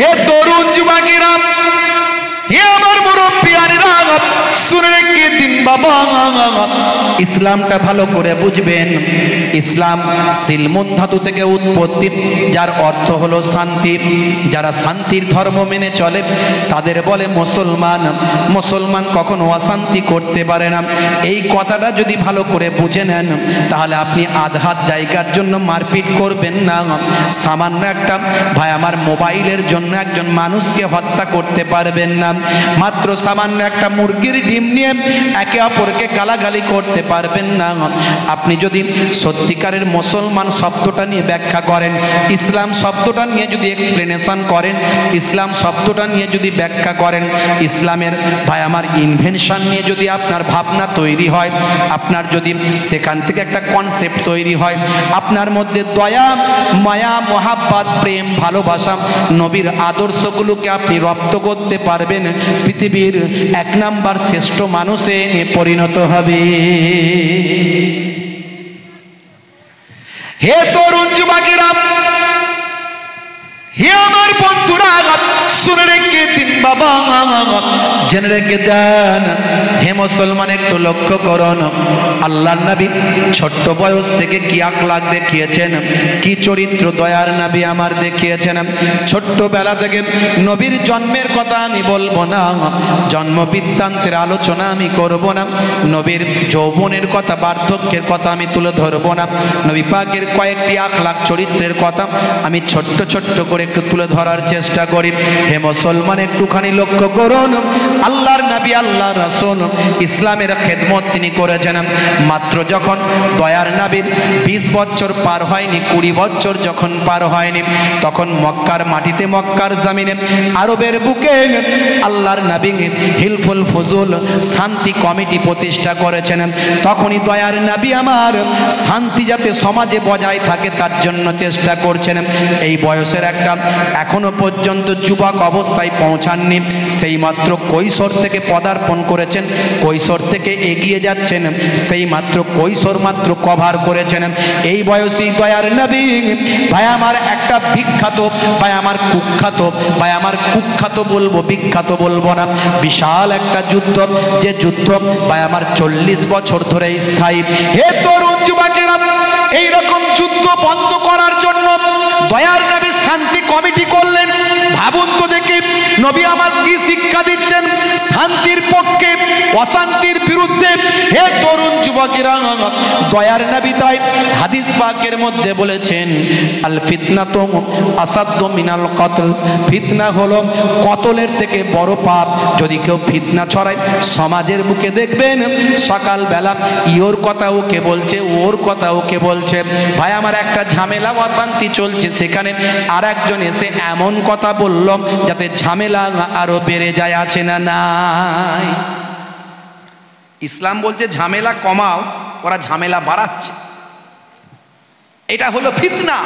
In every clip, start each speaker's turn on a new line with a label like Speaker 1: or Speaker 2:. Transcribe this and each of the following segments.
Speaker 1: হে তরুণ যুবকেরা, হে আমার মুরব্বিয়ানেরা, শুনে রেখে দিন বাবা, ইসলামটা ভালো করে বুঝবেন। ইসলাম সিলমুন ধাতু থেকে উৎপত্তি, যার অর্থ হলো শান্তি। যারা শান্তির ধর্ম মেনে চলে তাদের বলে মুসলমান। মুসলমান কখনো অশান্তি করতে পারে না। এই কথাটা যদি ভালো করে বুঝে নেন তাহলে আপনি আধহাত জায়গার জন্য মারপিট করবেন না। সামান্য একটা ভাই আমার মোবাইলের জন্য একজন মানুষকে হত্যা করতে পারবেন না। মাত্র সামান্য একটা মুরগির ডিম নিয়ে একে অপরকে গালাগালি করতে পারবেন না। আপনি যদি সত্যিকারের মুসলমান শব্দটা নিয়ে ব্যাখ্যা করেন, ইসলাম শব্দটা নিয়ে যদি এক্সপ্লেনেশন করেন, ইসলাম শব্দটা নিয়ে যদি ব্যাখ্যা করেন, ইসলামের ভাই আমার ইনভেনশন নিয়ে যদি আপনার ভাবনা তৈরি হয়, আপনার যদি সেখান থেকে একটা কনসেপ্ট তৈরি হয়, আপনার মধ্যে দয়া, মায়া, মহাব্বত, প্রেম, ভালোবাসা, নবীর আদর্শগুলোকে আপনি রপ্ত করতে পারবেন, পৃথিবীর 1 নাম্বার শ্রেষ্ঠ মানুষে পরিণত হবে। হে তরুণ যুবকেরা, হে আমার বন্ধুরা, শুনে রেখে দিন বাবা, জেনে রেখে দেন। হে মুসলমান, একটু লক্ষ্য করুন, আল্লাহর নবী ছোট্ট বয়স থেকে কি আখলাক দেখিয়েছেন, কি চরিত্র দয়ার নবী আমার দেখিয়েছেন। ছোট্টবেলা থেকে নবীর জন্মের কথা আমি বলবো না, জন্ম বৃত্তান্তের আলোচনা আমি করব না, নবীর যৌবনের কথা, বার্ধক্যের কথা আমি তুলে ধরবো না। নবী পাকের কয়েকটি আখলাক চরিত্রের কথা আমি ছোট্ট ছোট্ট করে একটু তুলে ধরার চেষ্টা করি। হে মুসলমান, একটুখানি লক্ষ্য করুন, আল্লাহর নবী, আল্লাহর রাসূল ইসলামের খেদমত তিনি করেছেন। মাত্র যখন দয়ার নবীর 20 বছর পার হয়নি, 20 বছর যখন পার হয়নি, তখন মক্কার মাটিতে, মক্কার জমিনে, আরবের বুকে আল্লাহর নবী হিলফুল ফুজুল শান্তি কমিটি প্রতিষ্ঠা করেছেন। তখনই দয়ার নবী আমার শান্তি যাতে সমাজে বজায় থাকে তার জন্য চেষ্টা করছেন। এই বয়সের একটা এখনো পর্যন্ত যুবক অবস্থায় পৌঁছাননি, সেই মাত্র কৈশোর থেকে পদার্পণ করেছেন, কৈশোর থেকে এগিয়ে যাচ্ছেন, সেই মাত্র কৈশোর মাত্র কভার করেছেন। এই বয়সী দয়ার নবী ভাই আমার একটা বিখ্যাত, ভাই আমার কুখ্যাত, ভাই আমার কুখ্যাত বলবো, বিখ্যাত বলবো না, বিশাল একটা যুদ্ধ, যে যুদ্ধ ভাই আমার 40 বছর ধরে স্থায়ী। হে তরুণ যুবকেরা, এইরকম যুদ্ধ বন্ধ করার জন্য দয়ার নবী শান্তি কমিটি করলেন। ভাবুন তো দেখি নবী আমার কি শিক্ষা দিচ্ছেন, শান্তির পক্ষে, অশান্তির বিরুদ্ধে। হে তরুণ যুবকেরা, দয়ার নবী তাই হাদিস পাকের মধ্যে বলেছেন, আল ফিতনাতু আসাদ্দু মিনাল কতল, ফিতনা হলো কতলের থেকে বড় পাপ। যদি কেউ ফিতনা ছড়ায় সমাজের বুকে, দেখবেন সকালবেলা ইওর কথা ওকে বলছে, ওর কথা ওকে বলছে, ভাই আমার একটা ঝামেলা অশান্তি চলছে, সেখানে আর একজন এসে এমন কথা বলল যাতে ঝামেলা আরো বেড়ে যায়, আছে না নাই? ইসলাম বলছে ঝামেলা কমাও, ওরা ঝামেলা বাড়াচ্ছে। এটা হলো ফিতনা।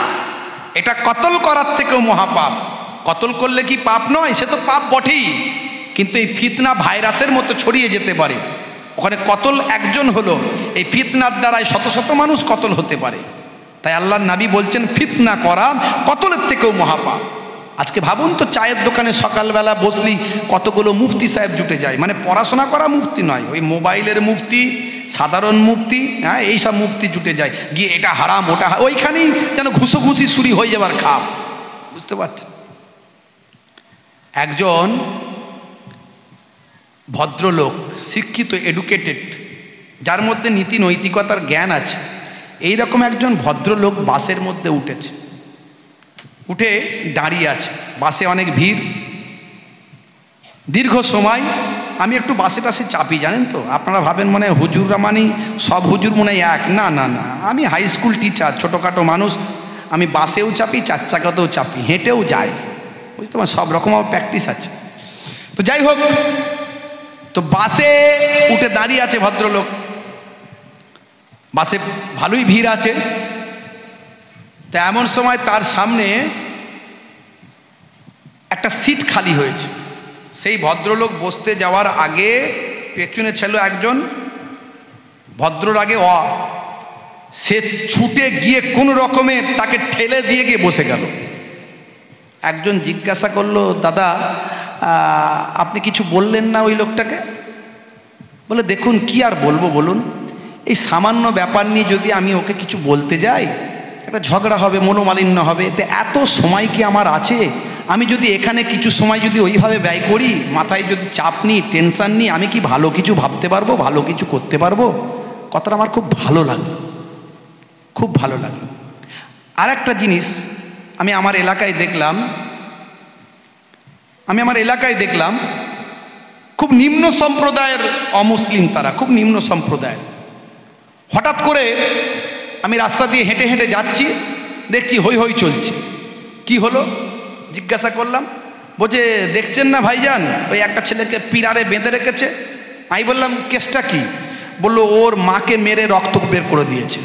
Speaker 1: এটা কতল করার থেকেও মহাপাপ। কতল করলে কি পাপ নয়? সে তো পাপ বটেই, কিন্তু এই ফিতনা ভাইরাসের মতো ছড়িয়ে যেতে পারে। ওখানে কতল একজন হলো, এই ফিতনার দ্বারাই শত শত মানুষ কতল হতে পারে। তাই আল্লাহর নবী বলছেন ফিতনা করা কতলের থেকেও মহাপাপ। আজকে ভাবুন তো, চায়ের দোকানে সকালবেলা বসলি কতগুলো মুফতি সাহেব জুটে যায়, মানে পড়াশোনা করা মুফতি নয়, ওই মোবাইলের মুফতি, সাধারণ মুফতি, হ্যাঁ এইসব মুফতি জুটে যায়, গিয়ে এটা হারাম ওটা, ওইখানেই যেন ঘুষোঘুষি শুরু হয়ে যাবার খাপ। বুঝতে পারছেন? একজন ভদ্রলোক, শিক্ষিত, এডুকেটেড, যার মধ্যে নীতি নৈতিকতার জ্ঞান আছে, এইরকম একজন ভদ্রলোক বাসের মধ্যে উঠেছে, উঠে দাঁড়িয়ে আছে। বাসে অনেক ভিড়, দীর্ঘ সময়। আমি একটু বাসে টাসে চাপি, জানেন তো, আপনারা ভাবেন মনে হয় হুজুররা মানে সব হুজুর মনে হয় এক, না না না, আমি হাই স্কুল টিচার, ছোটোখাটো মানুষ, আমি বাসেও চাপি, 4 চাকাতেও চাপি, হেঁটেও যাই, বুঝতে পারেন, সব রকম আমার প্র্যাকটিস আছে। তো যাই হোক, তো বাসে উঠে দাঁড়িয়ে আছে ভদ্রলোক, বাসে ভালোই ভিড় আছে। তা এমন সময় তার সামনে একটা সিট খালি হয়েছে। সেই ভদ্রলোক বসতে যাওয়ার আগে পেছনে ছিল একজন ভদ্রর আগে সে ছুটে গিয়ে কোন রকমে তাকে ঠেলে দিয়ে গিয়ে বসে গেল। একজন জিজ্ঞাসা করলো, দাদা আপনি কিছু বললেন না ওই লোকটাকে? বলে, দেখুন কি আর বলবো বলুন, এই সামান্য ব্যাপার নিয়ে যদি আমি ওকে কিছু বলতে যাই একটা ঝগড়া হবে, মনোমালিন্য হবে। তো এত সময় কি আমার আছে? আমি যদি এখানে কিছু সময় যদি ওইভাবে ব্যয় করি, মাথায় যদি চাপ নিই, টেনশান নিই, আমি কি ভালো কিছু ভাবতে পারবো, ভালো কিছু করতে পারবো? কথাটা আমার খুব ভালো লাগলো, খুব ভালো লাগলো। আর একটা জিনিস আমি আমার এলাকায় দেখলাম, খুব নিম্ন সম্প্রদায়ের অমুসলিম, তারা খুব নিম্ন সম্প্রদায়ের। হঠাৎ করে আমি রাস্তা দিয়ে হেঁটে হেঁটে যাচ্ছি, দেখছি হই হই চলছে। কি হলো জিজ্ঞাসা করলাম, বলছে দেখছেন না ভাইজান, ওই একটা ছেলেকে পিরারে বেঁধে রেখেছে। আমি বললাম কেসটা কি? বললো ওর মাকে মেরে রক্ত বের করে দিয়েছে,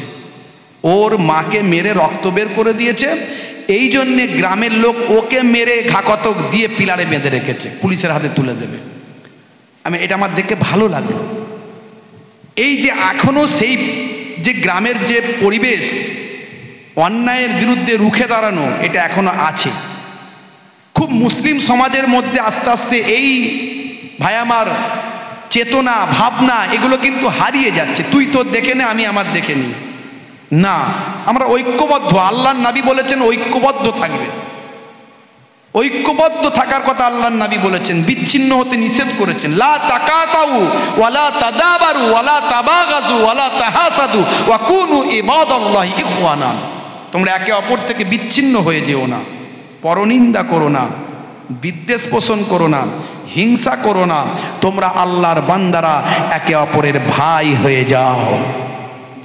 Speaker 1: ওর মাকে মেরে রক্ত বের করে দিয়েছে, এই জন্যে গ্রামের লোক ওকে মেরে ঘাকতক দিয়ে পিলারে বেঁধে রেখেছে, পুলিশের হাতে তুলে দেবে। এটা আমার দেখে ভালো লাগলো। এই যে এখনো সেই যে গ্রামের যে পরিবেশ, অন্যায়ের বিরুদ্ধে রুখে দাঁড়ানো, এটা এখনো আছে। খুব মুসলিম সমাজের মধ্যে আস্তে আস্তে এই ভাই আমার চেতনা ভাবনা এগুলো কিন্তু হারিয়ে যাচ্ছে। তুই তোর দেখে নে, আমি আমার দেখে নিই না, আমরা ঐক্যবদ্ধ। আল্লাহর নবী বলেছেন ঐক্যবদ্ধ থাকবে, ঐক্যবদ্ধ থাকার কথা আল্লাহর নবী বলেছেন, বিচ্ছিন্ন হতে নিষেধ করেছেন। লা তাকাতাউ ওয়ালা তাদাবারু ওয়ালা তাবাগাজু ওয়ালা তাহাসাদু ওয়া কুনু ইবাদাল্লাহি ইখওয়ানা। তোমরা একে অপর থেকে বিচ্ছিন্ন হয়ে যেও না, পরনিন্দা করো না, বিদ্বেষ পোষণ করো না, হিংসা করো না, তোমরা আল্লাহর বান্দারা একে অপরের ভাই হয়ে যাও।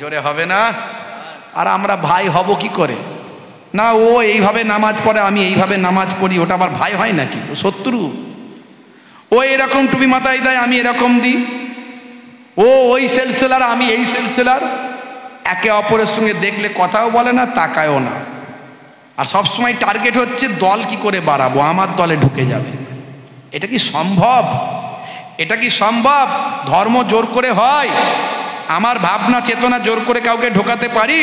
Speaker 1: জোরে হবে না? আর আমরা ভাই হব কি করে? না ও এইভাবে নামাজ পড়ে, আমি এইভাবে নামাজ পড়ি, ওটা আমার ভাই হয় নাকি? ও শত্রু। ও এরকম টুপি মাথায় দেয়, আমি এরকম দিই, ও ওই সেলসেলার, আমি এই সেলসেলার। একে অপরের সঙ্গে দেখলে কথাও বলে না, তাকায়ও না। আর সবসময় টার্গেট হচ্ছে দল কি করে বাড়াবো, আমার দলে ঢুকে যাবে। এটা কি সম্ভব? এটা কি সম্ভব? ধর্ম জোর করে হয়? আমার ভাবনা চেতনা জোর করে কাউকে ঢোকাতে পারি?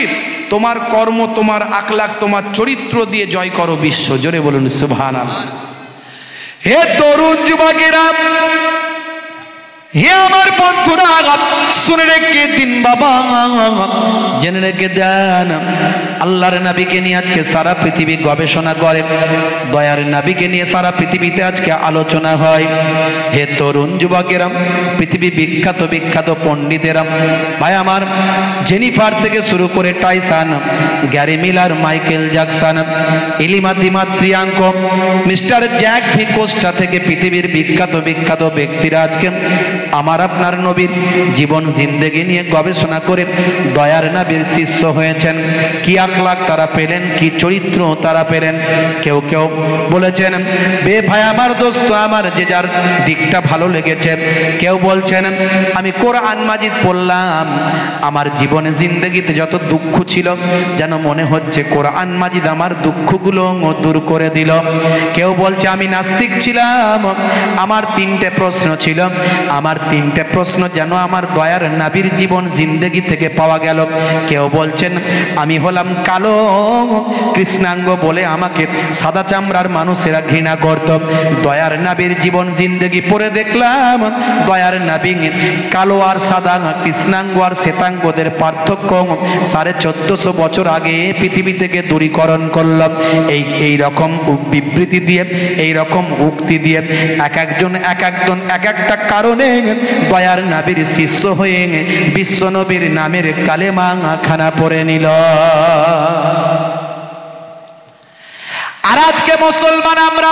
Speaker 1: তোমার কর্ম, তোমার আখলাক, তোমার চরিত্র দিয়ে জয় করো বিশ্ব। জোরে বলুন সুবহানাল্লাহ। হে তরুণ যুবকেরা, হে আমার বন্ধুরা, শুনে রেখে দিন বাবা, জেনে রেখে দেন, আল্লাহর নবীকে নিয়ে আজকে সারা পৃথিবী গবেষণা করে, দয়ার নবীকে নিয়ে সারা পৃথিবীতে আজকে আলোচনা হয়। হে তরুণ যুবকেরা, পৃথিবী বিখ্যাত বিখ্যাত পণ্ডিতেরা, ভাই আমার জেনিফার থেকে শুরু করে Tyson, Gary Miller, Michael Jackson, ইলিমা দিমাত্রিয়াঙ্ক, মিস্টার জ্যাক ভিকোস্টা থেকে পৃথিবীর বিখ্যাত বিখ্যাত ব্যক্তিরা আজকে আমার আপনার নবীর জীবন জিন্দেগি নিয়ে গবেষণা করে দয়ার নবীর শিষ্য হয়েছেন। কি আখলাক তারা পেলেন, কি চরিত্র তারা পেলেন। কেউ কেউ বলেছেন বে ভাই আমার দোস্ত আমার, যে যার দিকটা ভালো লেগেছে। কেউ বলছেন আমি কোরআন মাজিদ পড়লাম, আমার জীবনে জিন্দেগিতে যত দুঃখ ছিল যেন মনে হচ্ছে কোরআন মাজিদ আমার দুঃখগুলো দূর করে দিল। কেউ বলছে আমি নাস্তিক ছিলাম, আমার তিনটে প্রশ্ন ছিল, আমার তিনটে প্রশ্ন যেন আমার দয়ার নবীর জীবন জিন্দেগি থেকে পাওয়া গেল। কেউ বলছেন আমি হলাম কালো কৃষ্ণাঙ্গ বলে আমাকে সাদা চামড়ার মানুষেরা ঘৃণা করত, দয়ার নবীর জীবন জিন্দেগি পড়ে দেখলাম দয়ার নবী কালো আর সাদা, কৃষ্ণাঙ্গ আর শ্বেতাঙ্গদের পার্থক্য 1450 বছর আগে পৃথিবী থেকে দূরীকরণ করলাম। এই রকম বিবৃতি দিয়ে, এই রকম উক্তি দিয়ে এক একজন এক একটা কারণে দয়ার নবীর শিষ্য হয়ে বিশ্ব নবীর নামের কালেমা খানা পড়ে নিল। আর আজকে মুসলমান আমরা,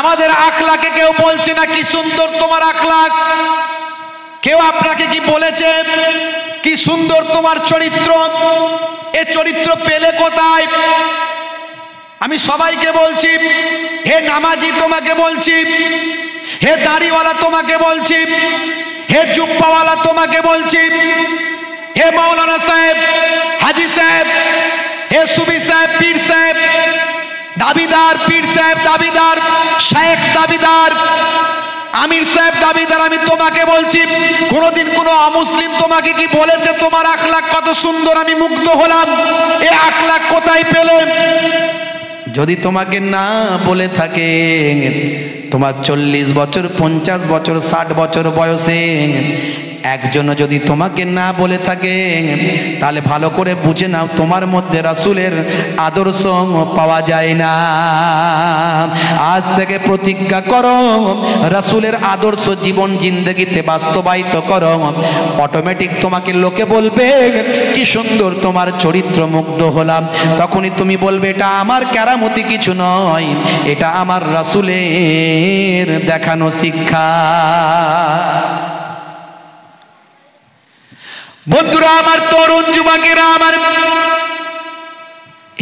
Speaker 1: আমাদের আখলাকে কেউ বলছে না কি সুন্দর তোমার আখলাক? কেউ আপনাকে কি বলেছে কি সুন্দর তোমার চরিত্র? এ চরিত্র পেলে কোথায়? আমি সবাইকে বলছি, হে নামাজি তোমাকে বলছি, হে দাড়িওয়ালা তোমাকে বলছি, হে জুব্বাওয়ালা তোমাকে বলছি, হে মাওলানা সাহেব, হাজি সাহেব, হে সুফি সাহেব, পীর সাহেব, দাবিদার, পীর সাহেব দাবিদার, শেখ দাবিদার, আমির সাহেব দাবিদার, আমি তোমাকে বলছি, কোনদিন কোন অমুসলিম তোমাকে কি বলেছে তোমার আখলাক কত সুন্দর? আমি মুগ্ধ হলাম। এ আখলাক কোথায় পেলে? যদি তোমাকে না বলে থাকে, তোমার 40 বছর 50 বছর 60 বছর বয়সে একজনও যদি তোমাকে না বলে থাকে, তাহলে ভালো করে বুঝে নাও তোমার মধ্যে রাসূলের আদর্শ পাওয়া যায় না। আজ থেকে প্রতিজ্ঞা করো, রাসূলের আদর্শ জীবন জিন্দেগিতে বাস্তবায়িত করো। অটোমেটিক তোমাকে লোকে বলবে কি সুন্দর তোমার চরিত্র, মুগ্ধ হলাম। তখনই তুমি বলবে এটা আমার কেরামতি কিছু নয়, এটা আমার রাসূলের দেখানো শিক্ষা। বন্ধুরা আমার, তরুণ যুবকেরা আমার,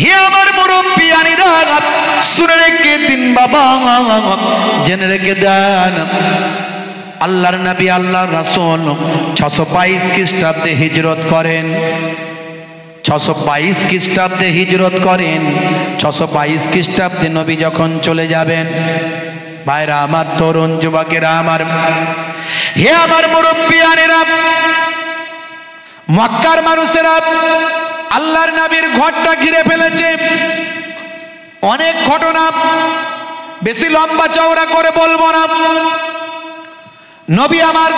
Speaker 1: হে আমার মুরব্বিয়ানিরা, শুনে রেখে দিন বাবা, জেনে রেখে দেন, আল্লাহর নবী আল্লাহর রাসূল 622 খ্রিস্টাব্দে হিজরত করেন। 622 খ্রিস্টাব্দে হিজরত করেন। 622 খ্রিস্টাব্দে নবী যখন চলে যাবেন, ভাইরা আমার, তরুণ যুবকেরা আমার, হে আমার মুরব্বিয়ানিরা, মক্কার মানুষেরা আল্লাহর নবীর ঘরটা ঘিরে ফেলেছে। অনেক ঘটনা, বেশি লম্বা চওড়া করে বলবো না। নবী আমার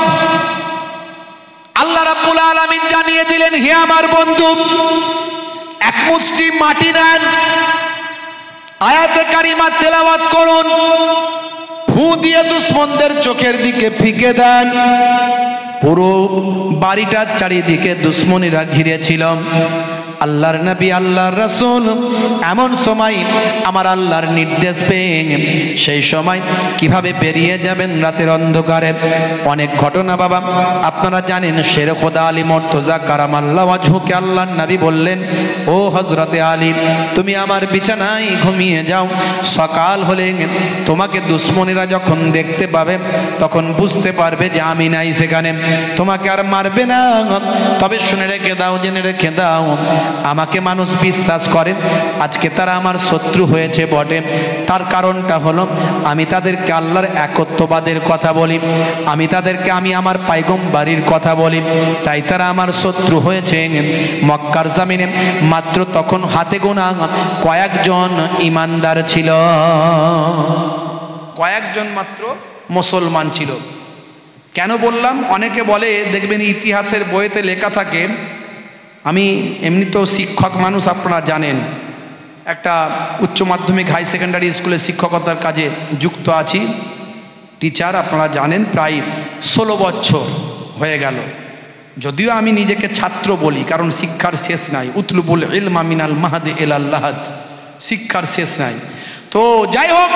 Speaker 1: আল্লাহ রাব্বুল আলামিন জানিয়ে দিলেন, হে আমার বন্ধু, এক মুষ্টি মাটি নেন, আয়াতে কারিমা তেলাওয়াত করুন, ফু দিয়ে দুশমনদের চোখের দিকে ফিকে দেন। পুরো বাড়িটার চারিদিকে দুশমনীরা ঘিরেছিল। আল্লাহর নবী আল্লাহর রাসূল এমন সময় আমার আল্লাহর নির্দেশ পেয়ে সেই সময় কিভাবে বেরিয়ে যাবেন রাতের অন্ধকারে, অনেক ঘটনা বাবা আপনারা জানেন। শের খোদা আলী মুর্তজা কারামাল্লাহু ওয়াজহুকে আল্লাহর নবী বললেন, ও হযরতে আলী, তুমি আমার বিছানায় ঘুমিয়ে যাও, সকাল হলে তোমাকে দুশমনীরা যখন দেখতে পাবে তখন বুঝতে পারবে যে আমি নাই সেখানে, তোমাকে আর মারবে না। তবে শুনে রেখে দাও, জেনে রেখে দাও, আমাকে মানুষ বিশ্বাস করে, আজকে তারা আমার শত্রু হয়েছে বটে, তার কারণটা হলো আমি তাদেরকে আল্লাহর একত্ববাদের কথা বলি, আমি তাদেরকে আমি আমার পয়গম্বরের কথা বলি, তাই তারা আমার শত্রু হয়েছে। মক্কার জমিনে মাত্র তখন হাতে গোনা কয়েকজন ইমানদার ছিল, কয়েকজন মাত্র মুসলমান ছিল। কেন বললাম? অনেকে বলে, দেখবেন ইতিহাসের বইতে লেখা থাকে, আমি এমনিতেও শিক্ষক মানুষ, আপনারা জানেন, একটা উচ্চ মাধ্যমিক হাই সেকেন্ডারি স্কুলে শিক্ষকতার কাজে যুক্ত আছি, টিচার, আপনারা জানেন, প্রায় 16 বছর হয়ে গেল। যদিও আমি নিজেকে ছাত্র বলি, কারণ শিক্ষার শেষ নাই, উতলুবুল ইলমা মিনাল মাহদি ইলাল লাহাদ, শিক্ষার শেষ নাই। তো যাই হোক,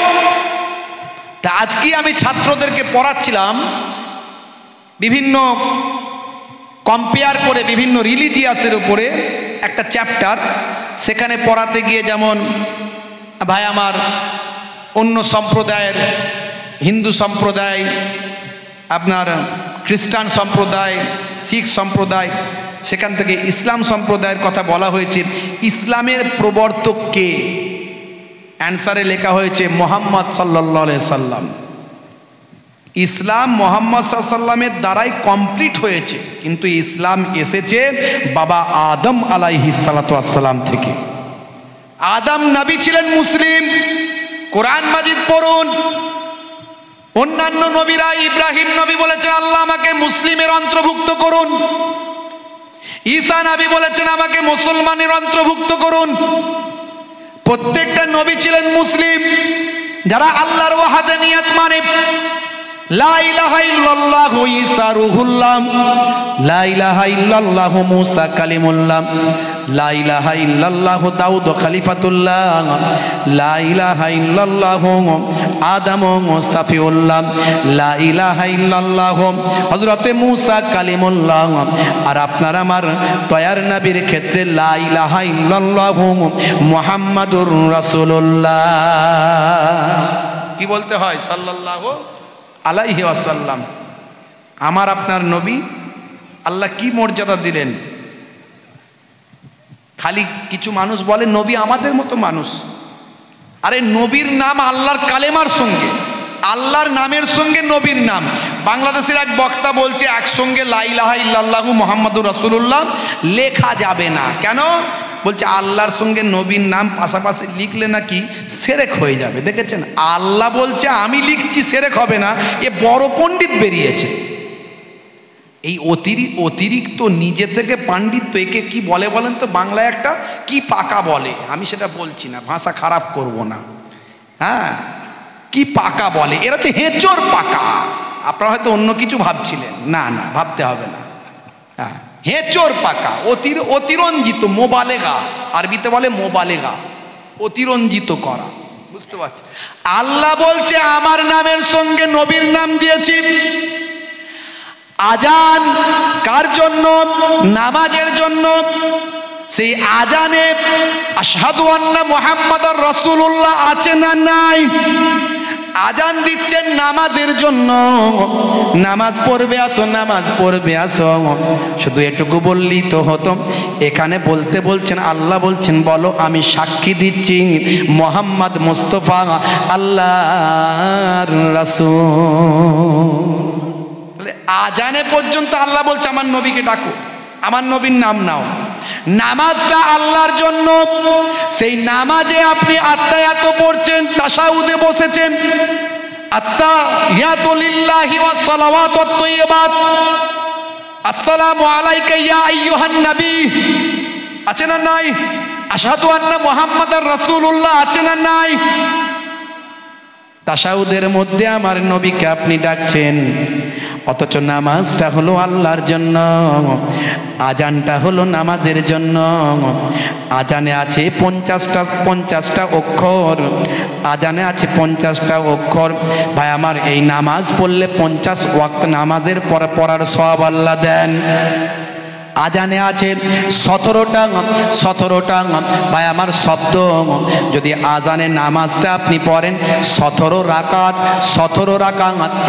Speaker 1: তা আজকে আমি ছাত্রদেরকে পড়াচ্ছিলাম বিভিন্ন কম্পেয়ার করে বিভিন্ন রিলিজিয়াসের উপরে একটা চ্যাপ্টার। সেখানে পড়াতে গিয়ে যেমন ভাই আমার অন্য সম্প্রদায়ের, হিন্দু সম্প্রদায়, আপনার খ্রিস্টান সম্প্রদায়, শিখ সম্প্রদায়, সেখান থেকে ইসলাম সম্প্রদায়ের কথা বলা হয়েছে। ইসলামের প্রবর্তক কে? অ্যান্সারে লেখা হয়েছে মুহাম্মদ সাল্লাল্লাহু আলাইহি সাল্লাম। ইসলাম মুহাম্মদ সাল্লাল্লাহু আলাইহি সাল্লামের দ্বারাই কমপ্লিট হয়েছে, কিন্তু ইসলাম এসেছে বাবা আদম আলাইহিস সালাতু ওয়াস সালাম থেকে। আদম নবী ছিলেন মুসলিম, কোরআন মাজিদ পড়ুন। অন্যান্য নবীরা, ইব্রাহিম নবী বলেছেন আল্লাহ আমাকে মুসলিমের অন্তর্ভুক্ত করুন, ঈসা নবী বলেছেন আমাকে মুসলমানের অন্তর্ভুক্ত করুন। প্রত্যেকটা নবী ছিলেন মুসলিম, যারা আল্লাহর ওয়াহদানিয়াত মানে। লা ইলাহা ইল্লাল্লাহু ঈসা রূহুল্লাহ, লা ইলাহা ইল্লাল্লাহু মুসা কালিমুল্লাহ, লা ইলাহা ইল্লাল্লাহু দাউদ খলিফাতুল্লাহ, লা ইলাহা ইল্লাল্লাহু আদম সাফিউল্লাহ, লা ইলাহা ইল্লাল্লাহু হযরতে মুসা কালিমুল্লাহ। আর আপনার আমার তয়ার নবীর ক্ষেত্রে লা ইলাহা ইল্লাল্লাহু মুহাম্মাদুর রাসূলুল্লাহ। কি বলতে হয়? সাল্লাল্লাহু আলাইহি ওয়াসাল্লাম। আমার আপনার নবী আল্লাহ কি মর্যাদা দিলেন! খালি কিছু মানুষ বলে নবী আমাদের মতো মানুষ। আরে নবীর নাম আল্লাহর কালেমার সঙ্গে, আল্লাহর নামের সঙ্গে নবীর নাম। বাংলাদেশের এক বক্তা বলছে একসঙ্গে লা ইলাহা ইল্লাল্লাহু মুহাম্মাদুর রাসূলুল্লাহ লেখা যাবে না। কেন? বলছে আল্লাহর সঙ্গে নবীর নাম পাশাপাশি লিখলে নাকি সেরেক হয়ে যাবে। দেখেছেন, আল্লাহ বলছে আমি লিখছি সেরেক হবে না, এ বড় পণ্ডিত বেরিয়েছে। এই অতিরিক্ত নিজে থেকে পাণ্ডিত্য, একে কি বলে বলেন তো? বাংলায় একটা কি পাকা বলে, আমি সেটা বলছি না, ভাষা খারাপ করব না। হ্যাঁ, কি পাকা বলে, এরা হচ্ছে হেঁচোর পাকা। আপনারা হয়তো অন্য কিছু ভাবছিলেন, না না, ভাবতে হবে না। হ্যাঁ, হেঁচোর পাকা, অতিরঞ্জিত, মোবালেগা, আরবিতে বলে মোবালেগা, অতিরঞ্জিত করা, বুঝতে পারছি। আল্লাহ বলছে আমার নামের সঙ্গে নবীর নাম দিয়েছি। আজান কার জন্য? নামাজের জন্য। সেই আজানে আশহাদু আন্না মুহাম্মাদুর রাসূলুল্লাহ আছে না নাই? আজান দিচ্ছেন নামাজের জন্য, নামাজ পড়বে আসো, নামাজ পড়বে আসো। শুধু এটুকু বললেই তো হতো, এখানে বলতে বলছেন, আল্লাহ বলছেন বলো আমি সাক্ষী দিচ্ছি মুহাম্মদ মুস্তাফা আল্লাহর রাসূল। আজানে পর্যন্ত আল্লাহ বলছে আমার নবীকে ডাকো, আমার নবীর নাম নাও। নামাজটা আল্লাহর জন্য, সেই নামাজে আপনি আত্তায়াত পড়ছেন, তাশাহুদে বসেছেন, আত্তাহিয়াতু লিল্লাহি ওয়াস সালাওয়াতুত তাইয়্যিবাত, আসসালামু আলাইকা ইয়া আইয়ুহান নবী আছে না নাই? আশহাদু আন্না মুহাম্মাদার রাসূলুল্লাহ আছে না নাই? তাশাহুদের মধ্যে আমার নবীকে আপনি ডাকছেন, অথচ নামাজটা হলো আল্লাহর জন্য, আজানটা হলো নামাজের জন্য। আজানে আছে 50টা অক্ষর, আজানে আছে 50টা অক্ষর। ভাই আমার, এই নামাজ পড়লে 50 ওয়াক্ত নামাজের পর পড়ার সওয়াব আল্লাহ দেন। আজানে আছে 17টা ভাই আমার শব্দ। যদি আজানে নামাজটা আপনি পড়েন 17 রাকাত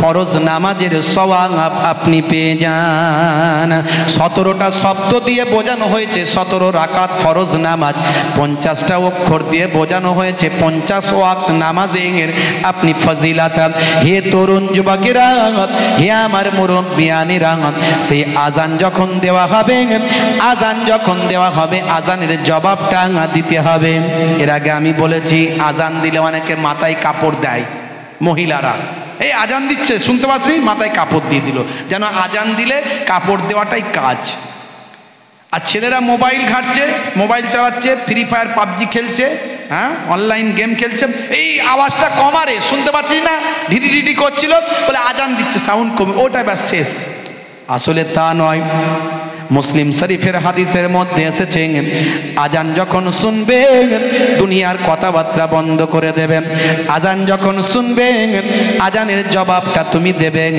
Speaker 1: ফরজ নামাজের সওয়াব আপনি পেয়ে যান। 17টা শব্দ দিয়ে বোঝানো হয়েছে 17 রাকাত ফরজ নামাজ, 50টা অক্ষর দিয়ে বোঝানো হয়েছে 50 ওয়াক্ত নামাজের আপনি ফজিলাত। হে তরুণ যুবকেরা, হে আমার মুরব্বিয়ানেরা, সেই আজান যখন দেওয়া হবে, আজান যখন দেওয়া হবে আজানের জবাবটা দিতে হবে। এর আগে আমি বলেছি আজান দিলে অনেকে মাথায় কাপড় দেয়, মহিলারা এই আজান দিচ্ছে শুনতে পাচ্ছি মাথায় কাপড় দিয়ে দিল, যেন আজান দিলে কাপড় দেওয়াটাই কাজ। আর ছেলেরা মোবাইল ঘাঁটছে, মোবাইল চালাচ্ছে, ফ্রি ফায়ার পাবজি খেলছে, হ্যাঁ অনলাইন গেম খেলছে, এই আওয়াজটা কমারে শুনতে পাচ্ছি না, ঢিডি ঢিডি করছিল বলে আজান দিচ্ছে সাউন্ড কমে, ওটা ব্যাস শেষ। আসলে তা নয়। মুসলিম শরীফের হাদিসের মধ্যে এসেছে আজান যখন শুনবেন দুনিয়ার কথাবার্তা বন্ধ করে দেবেন। আজান যখন শুনবেন আজানের জবাবটা তুমি দেবেন,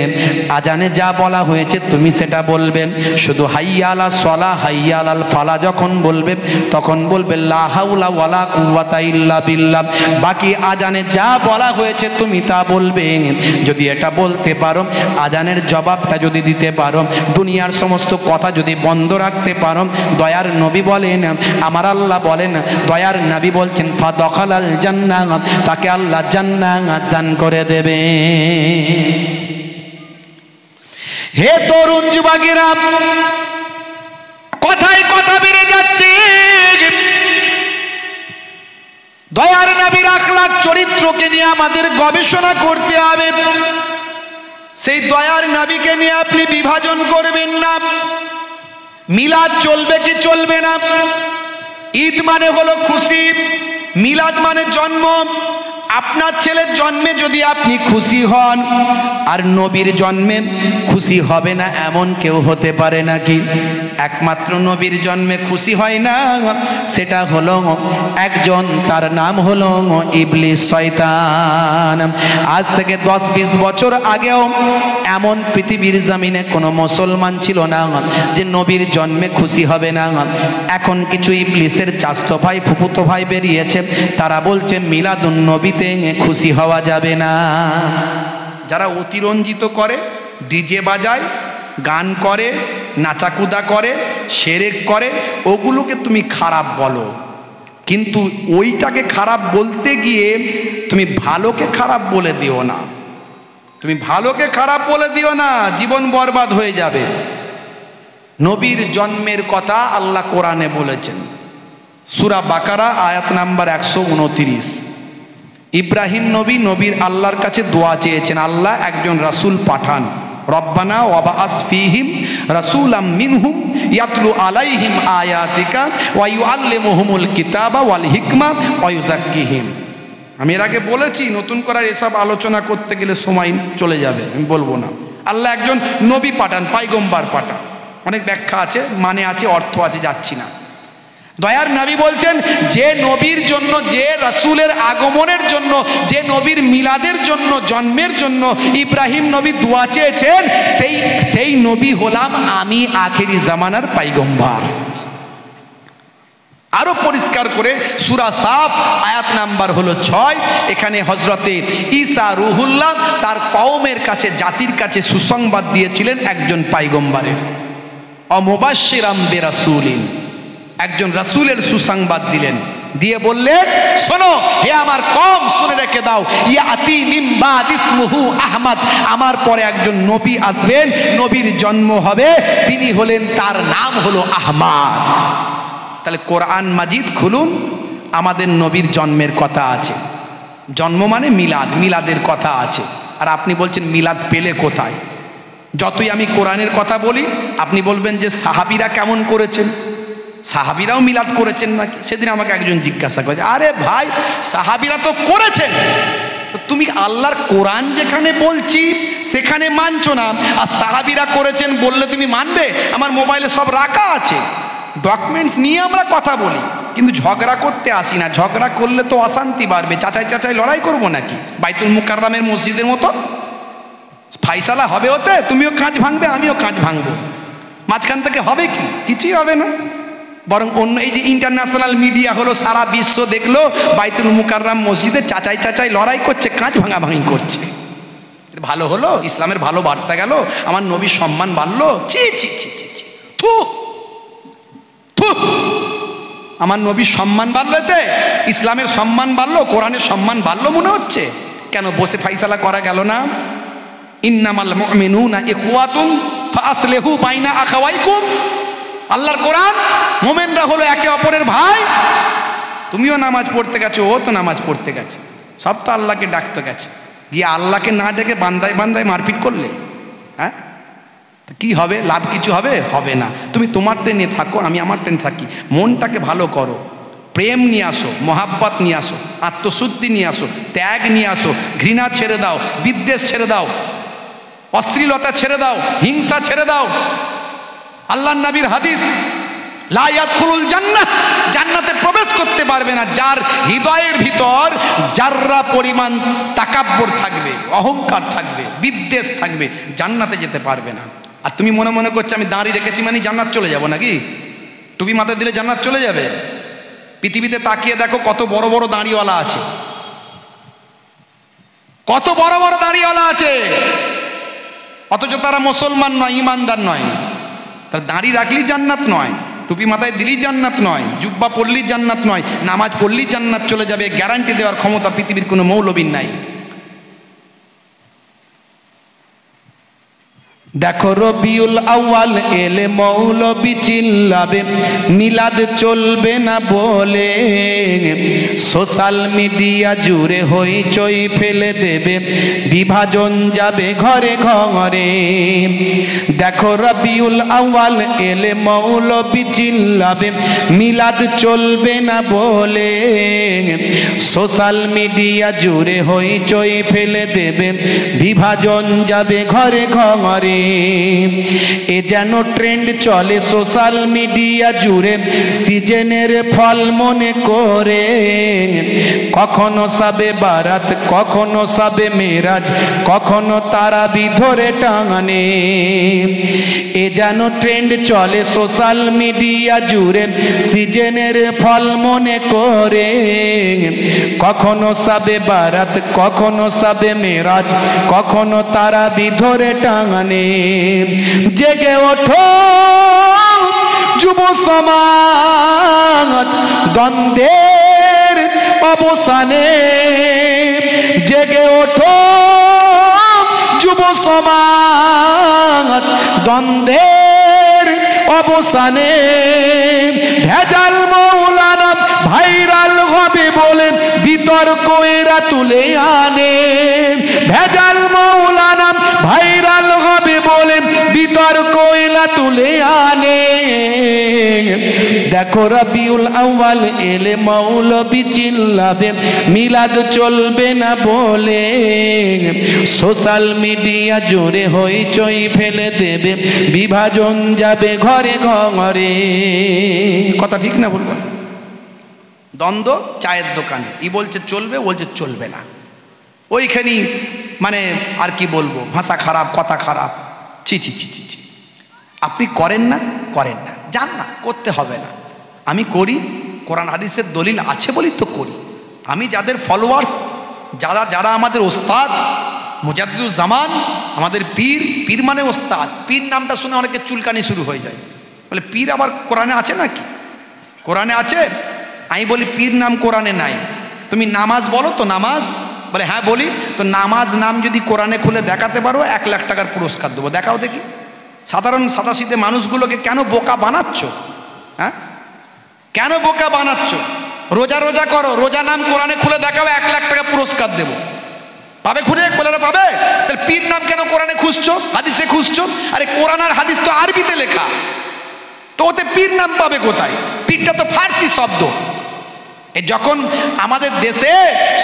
Speaker 1: আজানে যা বলা হয়েছে তুমি সেটা বলবেন। শুধু হাইয়া আলাস সালাহ হাইয়া আলাল ফালাহ যখন বলবেন তখন বলবেন লা হাওলা ওয়ালা কুওয়াতা ইল্লা বিল্লাহ। বাকি আজানে যা বলা হয়েছে তুমি তা বলবেন। যদি এটা বলতে পারো, আজানের জবাবটা যদি দিতে পারো, দুনিয়ার সমস্ত কথা যদি বন্ধ রাখতে পারো, দয়ার নবী বলেন, আমার আল্লাহ বলেন, দয়ার নবী বলছেন ফাদাখালাল জান্নাহ, তাকে আল্লাহ জান্নাত দান করে দেবে। হে তরুণ যুবকেরা, কথায় কথা বেড়ে যাচ্ছে, দয়ার নবীর আখলাক চরিত্রকে নিয়ে আমাদের গবেষণা করতে হবে। সেই দয়ার নবীকে নিয়ে আপনি বিভাজন করবেন না। মিলাদ চলবে কি চলবে না? ঈদ মানে হলো খুশি, মিলাদ মানে জন্ম। আপনার ছেলের জন্মে যদি আপনি খুশি হন আর নবীর জন্মে খুশি হবে না এমন কেউ হতে পারে নাকি? একমাত্র নবীর জন্মে খুশি হয় না, সেটা হলো একজন, তার নাম হলো ইবলিস, শয়তান। আজ থেকে 10-20 বছর আগেও এমন পৃথিবীর জমিনে কোনো মুসলমান ছিল না যে নবীর জন্মে খুশি হবে না। এখন কিছু ইবলিসের চাচতো ভাই ফুফুতো ভাই বেরিয়েছে, তারা বলছে মিলাদুন নবীতে খুশি হওয়া যাবে না। যারা অতিরঞ্জিত করে, ডিজে বাজায়, গান করে, নাচাকুদা করে, শিরক করে, ওগুলোকে তুমি খারাপ বলো, কিন্তু ওইটাকে খারাপ বলতে গিয়ে তুমি ভালোকে খারাপ বলে দিও না। তুমি ভালোকে খারাপ বলে দিও না, জীবন বরবাদ হয়ে যাবে। নবীর জন্মের কথা আল্লাহ কোরআনে বলেছেন, সূরা বাকারা আয়াত নাম্বার 129। ইব্রাহিম নবী নবীর আল্লাহর কাছে দোয়া চেয়েছেন, আল্লাহ একজন রাসূল পাঠান, রব্বানা ওয়াবাআস ফীহিম রাসূলাম মিনহুম ইয়াতলু আলাইহিম আয়াতিকা ওয়া ইউআল্লিমুহুমুল কিতাবা ওয়াল হিকমা ওয়া ইউযাক্কিহিম। আমি এর আগে বলেছি, নতুন করে এসব আলোচনা করতে গেলে সময় চলে যাবে, আমি বলবো না। আল্লাহ একজন নবী পাঠান, পায়গম্বর পাঠান, অনেক ব্যাখ্যা আছে, মানে আছে, অর্থ আছে, যাচ্ছি না। দয়ার নবী বলছেন, যে নবীর জন্য, যে রাসূলের আগমনের জন্য, যে নবীর মিলাদের জন্য, জন্মের জন্য ইব্রাহিম নবী দোয়া চেয়েছেন, সেই নবী হলাম আমি, আখেরি জামানার পায়গম্বর। আরো পরিষ্কার করে সূরা সাফ আয়াত নাম্বার হলো 6, এখানে হযরতে ঈসা রুহুল্লাহ তার কওমের কাছে, জাতির কাছে সুসংবাদ দিয়েছিলেন একজন পায়গম্বরের, অমুবাশশিরাম বিরাসূলিন, একজন রাসূলের সুসংবাদ দিলেন, দিয়ে বললেন, শোনো হে আমার কওম, শুনে রেখে দাও, ইয়াতি মিন বাদ ইসমুহু আহমদ, আমার পরে একজন নবী আসবেন, নবীর জন্ম হবে, তিনি হলেন, তার নাম হলো আহমদ। তাহলে কোরআন মাজিদ খুলুন, আমাদের নবীর জন্মের কথা আছে, জন্ম মানে মিলাদ, মিলাদের কথা আছে। আর আপনি বলছেন মিলাদ পেলে কোথায়? যতই আমি কোরআনের কথা বলি, আপনি বলবেন যে সাহাবীরা কেমন করেছেন, সাহাবীরাও মিলাদ করেছেন নাকি? সেদিন আমাকে একজন জিজ্ঞাসা করেছে, আরে ভাই সাহাবীরা তো করেছেন, তুমি আল্লাহর কোরআন যেখানে বলছি সেখানে মানছো না, আর সাহাবীরা করেছেন বললে তুমি মানবে? আমার মোবাইলে সব রাখা আছে, ডকুমেন্টস নিয়ে আমরা কথা বলি, কিন্তু ঝগড়া করতে আসি না। ঝগড়া করলে তো অশান্তি বাড়বে, চাচাই চাচাই লড়াই করবো নাকি বাইতুল মুকাররমের মসজিদের মতো? ফাইসালা হবে ওতে, তুমিও কাঁচ ভাঙবে, আমিও কাঁচ ভাঙবো, মাঝখান থেকে হবে কি? কিছুই হবে না। বরং অন্য এই যে ইন্টারন্যাশনাল মিডিয়া হলো, সারা বিশ্ব দেখলো বাইতুল মুকাররম মসজিদে চাচাই চাচাই লড়াই করছে, কাঁচ ভাঙাভাঙি করছে। ভালো হলো, ইসলামের ভালো বার্তা গেল, আমার নবীর সম্মান বাড়লো। ছি ছি ছি ছি ছি, থু থু, আমার নবীর সম্মান বাড়লো, এতে ইসলামের সম্মান বাড়লো, কোরআনের সম্মান বাড়লো মনে হচ্ছে। কেন বসে ফাইসালা করা গেল না? ইন্নামাল মুমিনুনা ইখওয়াতুন ফাআসলিহু বাইনা আখাওয়াইকুম, আল্লাহর কোরআন, মুমিনরা হলো একে অপরের ভাই। তুমিও নামাজ পড়তে গেছো, ও তো নামাজ পড়তে গেছে, সব তো আল্লাহকে ডাকতে গেছে, গিয়ে আল্লাহকে না ডেকে বান্দায় বান্দায় মারপিট করলে, হ্যাঁ কি হবে? লাভ কিছু হবে? হবে না। তুমি তোমার ট্রেনে থাকো, আমি আমার ট্রেনে থাকি, মনটাকে ভালো করো, প্রেম নিয়ে আসো, মহাব্বত নিয়ে আসো, আত্মশুদ্ধি নিয়ে আসো, ত্যাগ নিয়ে আসো, ঘৃণা ছেড়ে দাও, বিদ্বেষ ছেড়ে দাও, অশ্লীলতা ছেড়ে দাও, হিংসা ছেড়ে দাও। আল্লাহর নবীর হাদিস, লা ইয়াদখুলুল জান্নাহ, জান্নাতে প্রবেশ করতে পারবে না যার হৃদয়ের ভিতর জাররা পরিমাণ তাকাব্বুর থাকবে, অহংকার থাকবে, বিদ্বেষ থাকবে, জান্নাতে যেতে পারবে না। আর তুমি মনে মনে করছো আমি দাঁড়ি রেখেছি মানে জান্নাত চলে যাব নাকি? টুপি মাথায় দিলে জান্নাত চলে যাবে? পৃথিবীতে তাকিয়ে দেখো কত বড় বড় দাঁড়িওয়ালা আছে, কত বড় বড় দাঁড়িওয়ালা আছে, অথচ তারা মুসলমান নয়, ইমানদার নয়। তার দাঁড়ি রাখলেই জান্নাত নয়, টুপি মাথায় দিলেই জান্নাত নয়, জুব্বা পড়লেই জান্নাত নয়, নামাজ পড়লেই জান্নাত চলে যাবে, গ্যারান্টি দেওয়ার ক্ষমতা পৃথিবীর কোনো মৌলবীর নাই। দেখো রবিউল আউয়াল এলে মৌলবি চিল্লাবে, মিলাদ চলবে না বলে, সোশ্যাল মিডিয়া জুড়ে হইচই ফেলে দেবে, বিভাজন যাবে ঘরে ঘরে। দেখো রবিউল আউয়াল এলে মৌলবি চিল্লাবে, মিলাদ চলবে না বলে, সোশ্যাল মিডিয়া জুড়ে হইচই ফেলে দেবে, বিভাজন যাবে ঘরে ঘরে। এ যেন ট্রেন্ড চলে সোশ্যাল মিডিয়া জুড়ে, সিজনের ফল মনে করে, কখনো সাবে বারাত, কখনো সাবে মেরাজ, কখনো তারাবি ধরে টাঙানে। এ যেন ট্রেন্ড চলে সোশ্যাল মিডিয়া জুড়ে, সিজনের ফল মনে করে, কখনো সাবে বারাত, কখনো সাবে মেরাজ, কখনো তারাবি ধরে টাঙানে। জেগে ওঠো যুব সমাজ, দ্বন্দ্বের অবসানে, জেগে ওঠো যুব সমাজ, দ্বন্দ্বের অবসানে। ভেজাল মৌলানা ভাইরাল হবে বলে বিতর্ক এরা তুলে আনে। ভেজাল মৌলানা ভাইরাল হবে বলে বিতর্ক এরা তুলে আনে। দেখো রবিউল আউয়াল এলে মৌলবি চিল্লাবে, মিলাদ চলবে না বলে সোশ্যাল মিডিয়া জোরে হইচই ফেলে দেবে, বিভাজন যাবে ঘরে ঘরে। কথা ঠিক না বলবো? দ্বন্দ্ব চায়ের দোকানে, ই বলছে চলবে, বলছে চলবে না, ওইখানেই মানে আর কি বলবো, ভাষা খারাপ, কথা খারাপ, ছি ছি ছি ছি ছি। আপনি করেন না, করেন না, যান না, করতে হবে না। আমি করি, কোরআন হাদিসের দলিল আছে বলি তো করি। আমি যাদের ফলোয়ার্স, যারা আমাদের ওস্তাদ মুজাদ্দিদুজ্জামান, আমাদের পীর, পীর মানে ওস্তাদ, পীর নামটা শুনে অনেকে চুলকানি শুরু হয়ে যায়, বলে পীর আবার কোরআনে আছে নাকি? কোরআনে আছে? আমি বলি পীর নাম কোরআনে নাই। তুমি নামাজ বলো তো, নামাজ? বলে হ্যাঁ বলি। তো নামাজ নাম যদি কোরআনে খুলে দেখাতে পারো 1 লাখ টাকার পুরস্কার দেবো, দেখাও দেখি। সাধারণ সাদাসিধে মানুষগুলোকে কেন বোকা বানাচ্ছ? হ্যাঁ, কেন বোকা বানাচ্ছ? রোজা রোজা করো, রোজা নাম কোরআনে খুলে দেখাও, 1 লাখ টাকা পুরস্কার দেবো। পাবে খুঁজে? বলে পাবে। তাহলে পীর নাম কেন কোরআনে খুঁজছো, হাদিসে খুঁজছো? আরে কোরআন আর হাদিস তো আরবিতে লেখা, তো ওতে পীর নাম পাবে কোথায়? পীরটা তো ফার্সি শব্দ। যখন আমাদের দেশে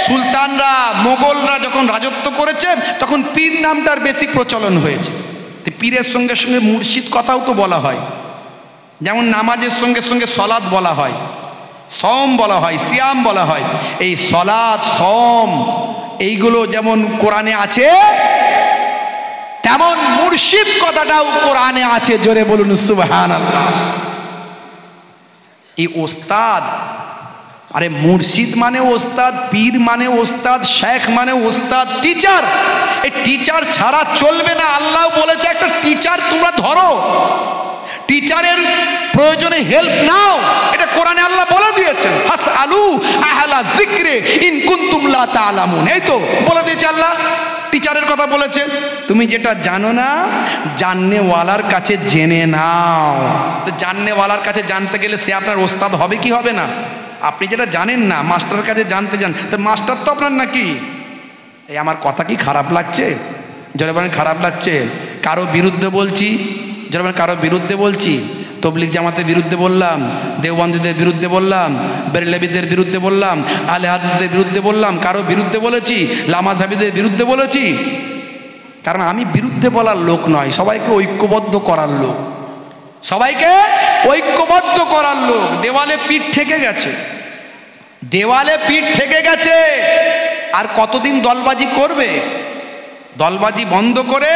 Speaker 1: সুলতানরা, মোগলরা যখন রাজত্ব করেছে, তখন পীর নামটার বেশি প্রচলন হয়েছে। পীরের সঙ্গে সঙ্গে মুর্শিদ কথাও তো বলা হয়, যেমন নামাজের সঙ্গে সঙ্গে সলাৎ বলা হয়, সম বলা হয়, সিয়াম বলা হয়। এই সলাৎ, সম এইগুলো যেমন কোরআনে আছে, তেমন মুর্শিদ কথাটাও কোরআনে আছে। জোরে বলুন সুবহানাল্লাহ। এই ওস্তাদ, আরে মুর্শিদ মানে ওস্তাদ, পীর মানে ওস্তাদ, শেখ মানে ওস্তাদ, টিচার। এই টিচার ছাড়া চলবে না। আল্লাহ বলেছে একটা টিচার তোমরা ধরো, টিচারের প্রয়োজনে হেল্প নাও, এটা কোরআনে আল্লাহ বলে দিয়েছেন। ফাসআলু আহলা যিকরি ইন কুনতুম লা তা'লামুন, এই তো বলে দিয়েছে আল্লাহ, টিচারের কথা বলেছে। তুমি যেটা জানো না, জাননেওয়ালার কাছে জেনে নাও। তো জাননেওয়ালার কাছে জানতে গেলে সে আপনার ওস্তাদ হবে কি হবে না? আপনি যেটা জানেন না, মাস্টারের কাছে জানতে যান, তো মাস্টার তো আপনার নাকি? এই আমার কথা কি খারাপ লাগছে? যারা বলেন খারাপ লাগছে, কারো বিরুদ্ধে বলছি, যারা বলেন কারো বিরুদ্ধে বলছি, তবলিগ জামাতের বিরুদ্ধে বললাম, দেওবন্দীদের বিরুদ্ধে বললাম, বেরলভীদের বিরুদ্ধে বললাম, আহলে হাদিসদের বিরুদ্ধে বললাম, কারো বিরুদ্ধে বলেছি, লামাযহাবীদের বিরুদ্ধে বলেছি। কারণ আমি বিরুদ্ধে বলার লোক নয়, সবাইকে ঐক্যবদ্ধ করার লোক, সবাইকে ঐক্যবদ্ধ করার লোক। দেওয়ালে পিঠ ঠেকে গেছে, দেওয়ালে পিঠ ঠেকে গেছে। আর কতদিন দলবাজি করবে? দলবাজি বন্ধ করে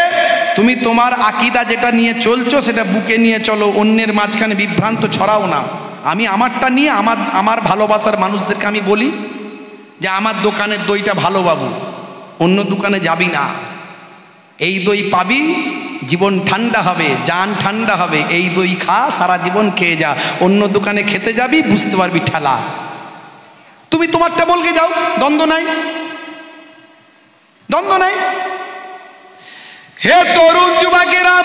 Speaker 1: তুমি তোমার আকীদা যেটা নিয়ে চলছো সেটা বুকে নিয়ে চলো, অন্যের মাঝখানে বিভ্রান্ত ছড়াও না। আমি আমারটা নিয়ে আমার ভালোবাসার মানুষদেরকে আমি বলি যে আমার দোকানের দইটা ভালো বাবু, অন্য দোকানে যাবি না, এই দই পাবি, জীবন ঠান্ডা হবে, জান ঠান্ডা হবে, এই দই খা, সারা জীবন খেয়ে যা। অন্য দোকানে খেতে যাবি, বুঝতে পারবি ঠেলা। তুমি তোমারটা বলকে যাও, দ্বন্দ্ব নাই, দ্বন্দ্ব নাই। হে তরুণ যুবকেরা,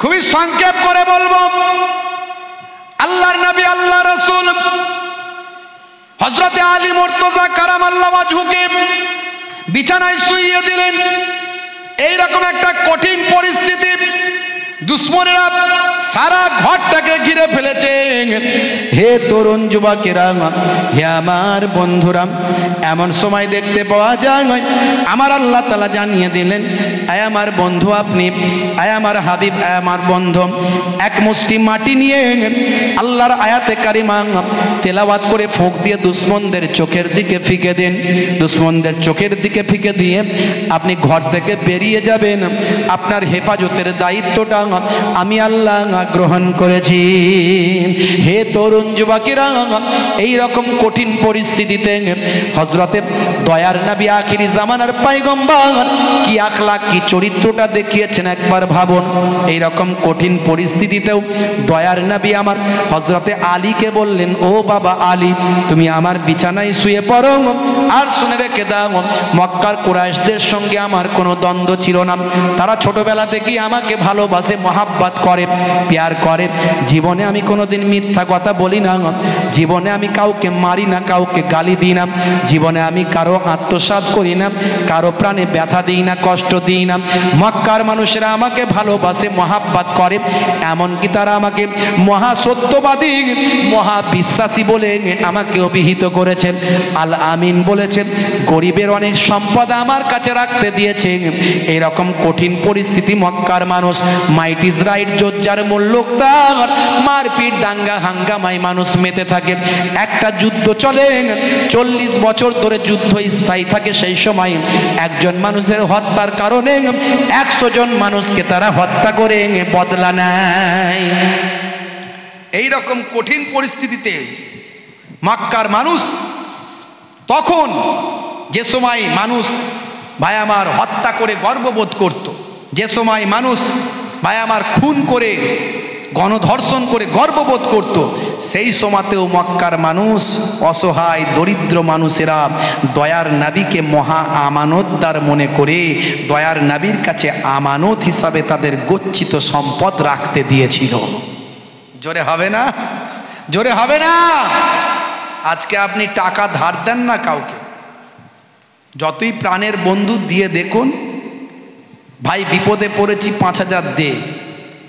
Speaker 1: খুবই সংক্ষেপ করে বলবো, আল্লাহর নবী, আল্লাহ রাসূল হযরতে আলী মুর্তজা কারামাল্লাহু ওয়াজহুকে বিছানায় শুইয়ে দিলেন। এইরকম একটা কঠিন পরিস্থিতি, দুশ্মনেরা সারা ঘরটাকে ঘিরে ফেলেছে। হে তরুণ যুবকেরা, হে আমার বন্ধুরা, এমন সময় দেখতে পাওয়া যায় আমার আল্লাহ তাআলা জানিয়ে দিলেন, আয় আমার বন্ধু আপনি, আয় আমার হাবিব, আয় আমার বন্ধু, এক মুষ্টি মাটি নিয়ে আল্লাহর আয়াতে কারিমা তেলাওয়াত করে ফোঁক দিয়ে দুশ্মনদের চোখের দিকে ফিকে দিন। দুশ্মনদের চোখের দিকে ফিকে দিয়ে আপনি ঘর থেকে বেরিয়ে যাবেন। আপনার হেফাজতের দায়িত্বটা আমি আল্লাহ গ্রহণ করেছি। হে তরুণ যুবকেরা, এই রকম কঠিন পরিস্থিতিতে হযরতে দয়ার নবী আখিরি জামানার পয়গম্বর কি আখলাক, কি চরিত্রটা দেখিয়েছেন একবার ভাবুন। এই রকম কঠিন পরিস্থিতিতেও দয়ার নবী আমার হযরতে আলীকে বললেন, ও বাবা আলী, তুমি আমার বিছানায় শুয়ে পড়ো। আর শুনে রেখে দাও, মক্কার কুরাইশদের সঙ্গে আমার কোনো দ্বন্দ্ব ছিল না, তারা ছোটবেলা থেকেই আমাকে ভালোবাসে, মহাব্বত করে। প্যার করে। জীবনে আমি কোনোদিন মিথ্যা কথা বলি না, জীবনে আমি কাউকে মারি না, কাউকে গালি দিই না, জীবনে আমি কারো আত্মসাৎ করি না, কারো প্রাণে ব্যথা দিই না, কষ্ট দিই না। মক্কার মানুষেরা আমাকে ভালোবাসে, মহাব্বত করে, এমনকি তারা আমাকে মহা সত্যবাদী, মহা বিশ্বাসী বলে আমাকে অভিহিত করেছেন। আল আমিন বলেছেন। গরিবের অনেক সম্পদ আমার কাছে রাখতে দিয়েছে। এরকম কঠিন পরিস্থিতি মক্কার মানুষ মাইট ইজ রাইট, জোজ্জার মূল্যতার মারপিট দাঙ্গা হাঙ্গামায় মানুষ মেতে থাকে। একটা যুদ্ধ চলে, 40 বছর ধরে যুদ্ধ স্থায়ী থাকে। সেই সময় একজন মানুষের হত্যার কারণে 100 জন মানুষকে তারা হত্যা করে বদলা নেয়। এইরকম কঠিন পরিস্থিতিতে মক্কার মানুষ তখন, যে সময় মানুষ ভাই আমার হত্যা করে গর্ববোধ করত, যে সময় মানুষ ভাই আমার খুন করে গণধর্ষণ করে গর্ববোধ করত, সেই সময়তেও মক্কার মানুষ অসহায় দরিদ্র মানুষেরা দয়ার নবীকে মহা আমানতদার মনে করে দয়ার নবীর কাছে আমানত হিসাবে তাদের গচ্ছিত সম্পদ রাখতে দিয়েছিল। জোরে হবে না? জোরে হবে না? আজকে আপনি টাকা ধার দেন না কাউকে, যতই প্রাণের বন্ধু দিয়ে দেখুন, ভাই বিপদে পড়েছি 5000 দে,